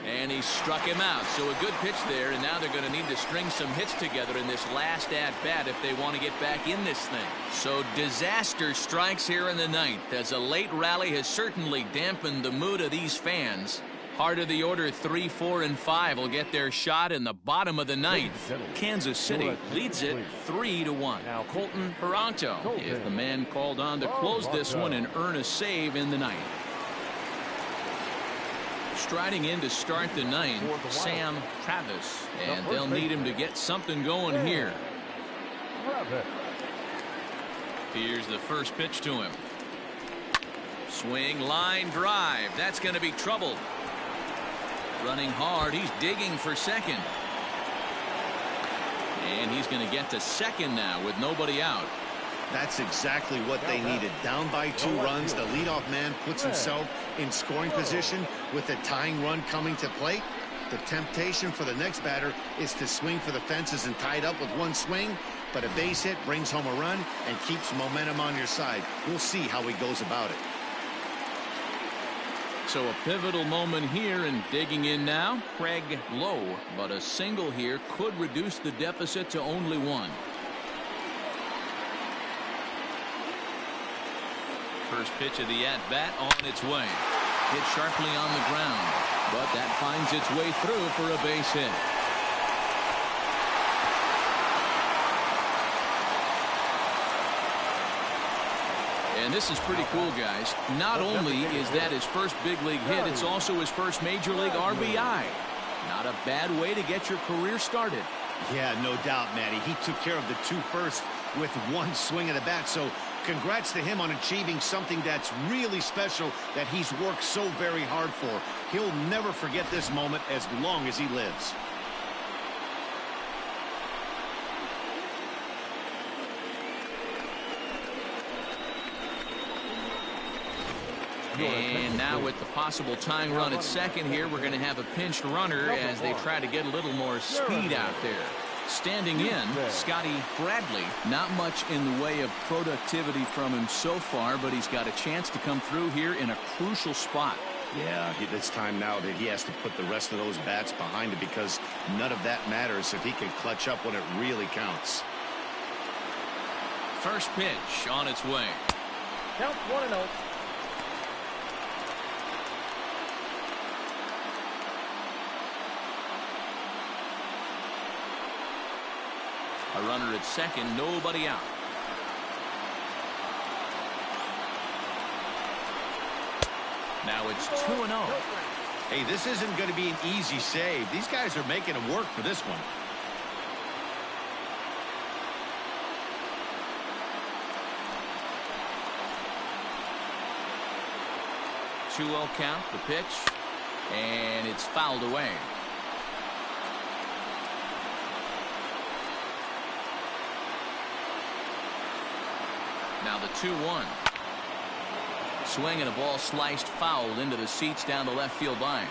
And he struck him out. So a good pitch there, and now they're going to need to string some hits together in this last at-bat if they want to get back in this thing. So disaster strikes here in the 9th, as a late rally has certainly dampened the mood of these fans. Heart of the order 3, 4, and 5 will get their shot in the bottom of the 9th. Kansas City leads it 3-1. Now Colton Paranto is the man called on to close this one and earn a save in the 9th. Striding in to start the 9th, Sam Travis, and they'll need him to get something going here. Here's the first pitch to him. Swing, line drive. That's going to be trouble. Running hard. He's digging for second. And he's going to get to second now with nobody out. That's exactly what they needed. Down by 2 runs, the leadoff man puts himself in scoring position with the tying run coming to plate. The temptation for the next batter is to swing for the fences and tie it up with 1 swing, but a base hit brings home a run and keeps momentum on your side. We'll see how he goes about it. So a pivotal moment here, and digging in now, Craig Lowe, but a single here could reduce the deficit to only 1. First pitch of the at-bat on its way. Hit sharply on the ground, but that finds its way through for a base hit. And this is pretty cool, guys. Not only is that his first big league hit, it's also his first major league RBI. Not a bad way to get your career started. Yeah, no doubt, Matty. He took care of the 2 first with 1 swing of the bat. So congrats to him on achieving something that's really special that he's worked so very hard for. He'll never forget this moment as long as he lives. And now with the possible tying run at second here, we're going to have a pinched runner as they try to get a little more speed out there. Standing in, Scotty Bradley. Not much in the way of productivity from him so far, but he's got a chance to come through here in a crucial spot. Yeah, it's time now that he has to put the rest of those bats behind it, because none of that matters if he can clutch up when it really counts. First pitch on its way. Count 1-0. A runner at second, nobody out. Now it's 2-0. Hey, this isn't going to be an easy save. These guys are making it work for this one. Two-0 count, the pitch, and it's fouled away. Now the 2-1. Swing and a ball sliced foul into the seats down the left field line.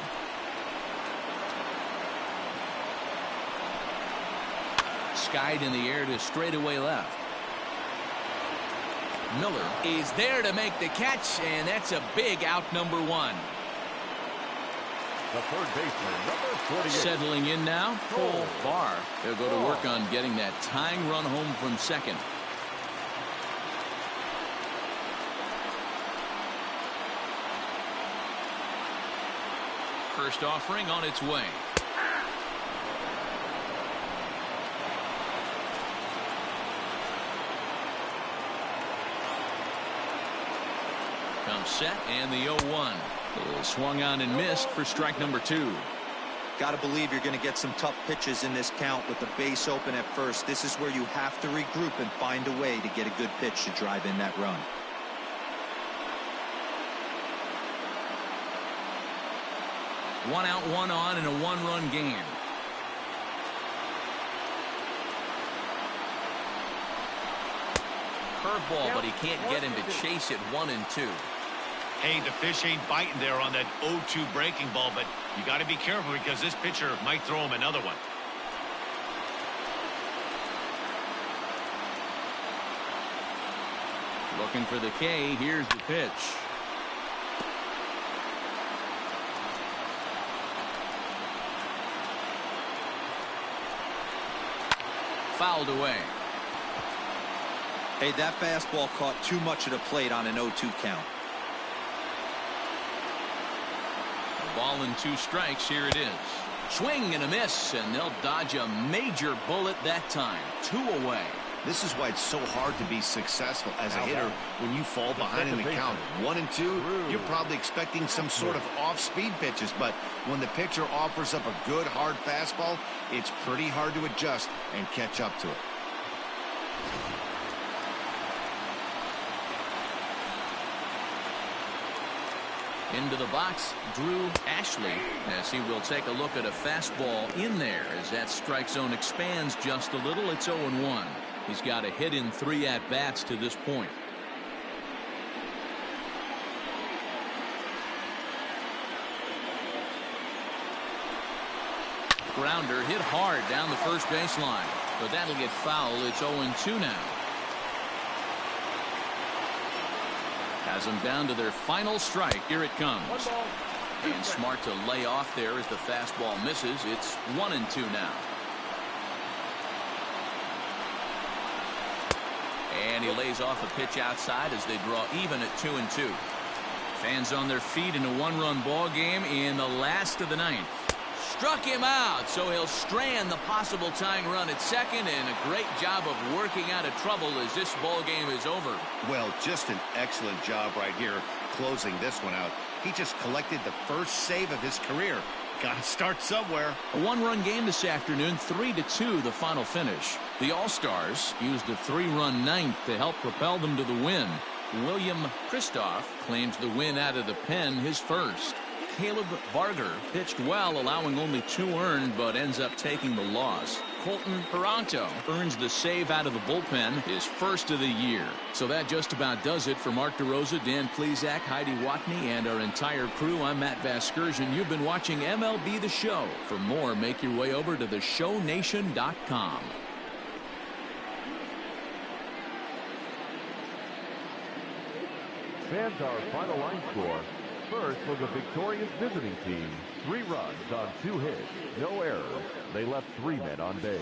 Skied in the air to straightaway left. Miller is there to make the catch, and that's a big out, number 1. The third baseman, number 48. Settling in now, Cole Barr. They'll go to work on getting that tying run home from second. First offering on its way. Comes set, and the 0-1. Swung on and missed for strike number 2. Got to believe you're going to get some tough pitches in this count with the base open at first. This is where you have to regroup and find a way to get a good pitch to drive in that run. One out, one on, and a 1-run game. Curveball, but he can't get him to chase it 1-2. Hey, the fish ain't biting there on that 0-2 breaking ball, but you got to be careful because this pitcher might throw him another one. Looking for the K. Here's the pitch. Fouled away. Hey, that fastball caught too much of the plate on an 0-2 count. Ball and 2 strikes. Here it is. Swing and a miss, and they'll dodge a major bullet that time. 2 away. This is why it's so hard to be successful as a hitter when you fall behind in the count. 1 and 2, you're probably expecting some sort of off-speed pitches, but when the pitcher offers up a good hard fastball, it's pretty hard to adjust and catch up to it. Into the box, Drew Ashley, as he will take a look at a fastball in there as that strike zone expands just a little. It's 0-1. He's got a hit in 3 at-bats to this point. Grounder hit hard down the first baseline, but that'll get foul. It's 0-2 now. Has them down to their final strike. Here it comes. And smart to lay off there as the fastball misses. It's 1-2 now. And he lays off a pitch outside as they draw even at 2-2. Fans on their feet in a 1-run ball game in the last of the 9th. Struck him out, so he'll strand the possible tying run at second, and a great job of working out of trouble as this ball game is over. Well, just an excellent job right here closing this one out. He just collected the first save of his career. Got to start somewhere. A 1-run game this afternoon, 3-2 the final finish. The All-Stars used a 3-run 9th to help propel them to the win. William Kristoff claims the win out of the pen, his first. Caleb Barger pitched well, allowing only 2 earned, but ends up taking the loss. Colton Peranto earns the save out of the bullpen, his first of the year. So that just about does it for Mark DeRosa, Dan Plesac, Heidi Watney, and our entire crew. I'm Matt Vasgersian. You've been watching MLB The Show. For more, make your way over to theshownation.com. Fans, our final line score. First for the victorious visiting team, 3 runs on 2 hits, no errors. They left 3 men on base.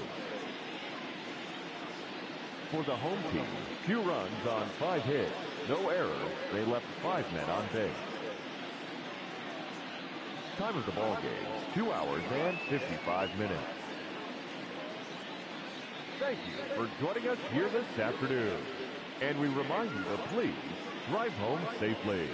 For the home team, 2 runs on 5 hits, no errors. They left 5 men on base. Time of the ball game, 2 hours and 55 minutes. Thank you for joining us here this afternoon. And we remind you to please drive home safely.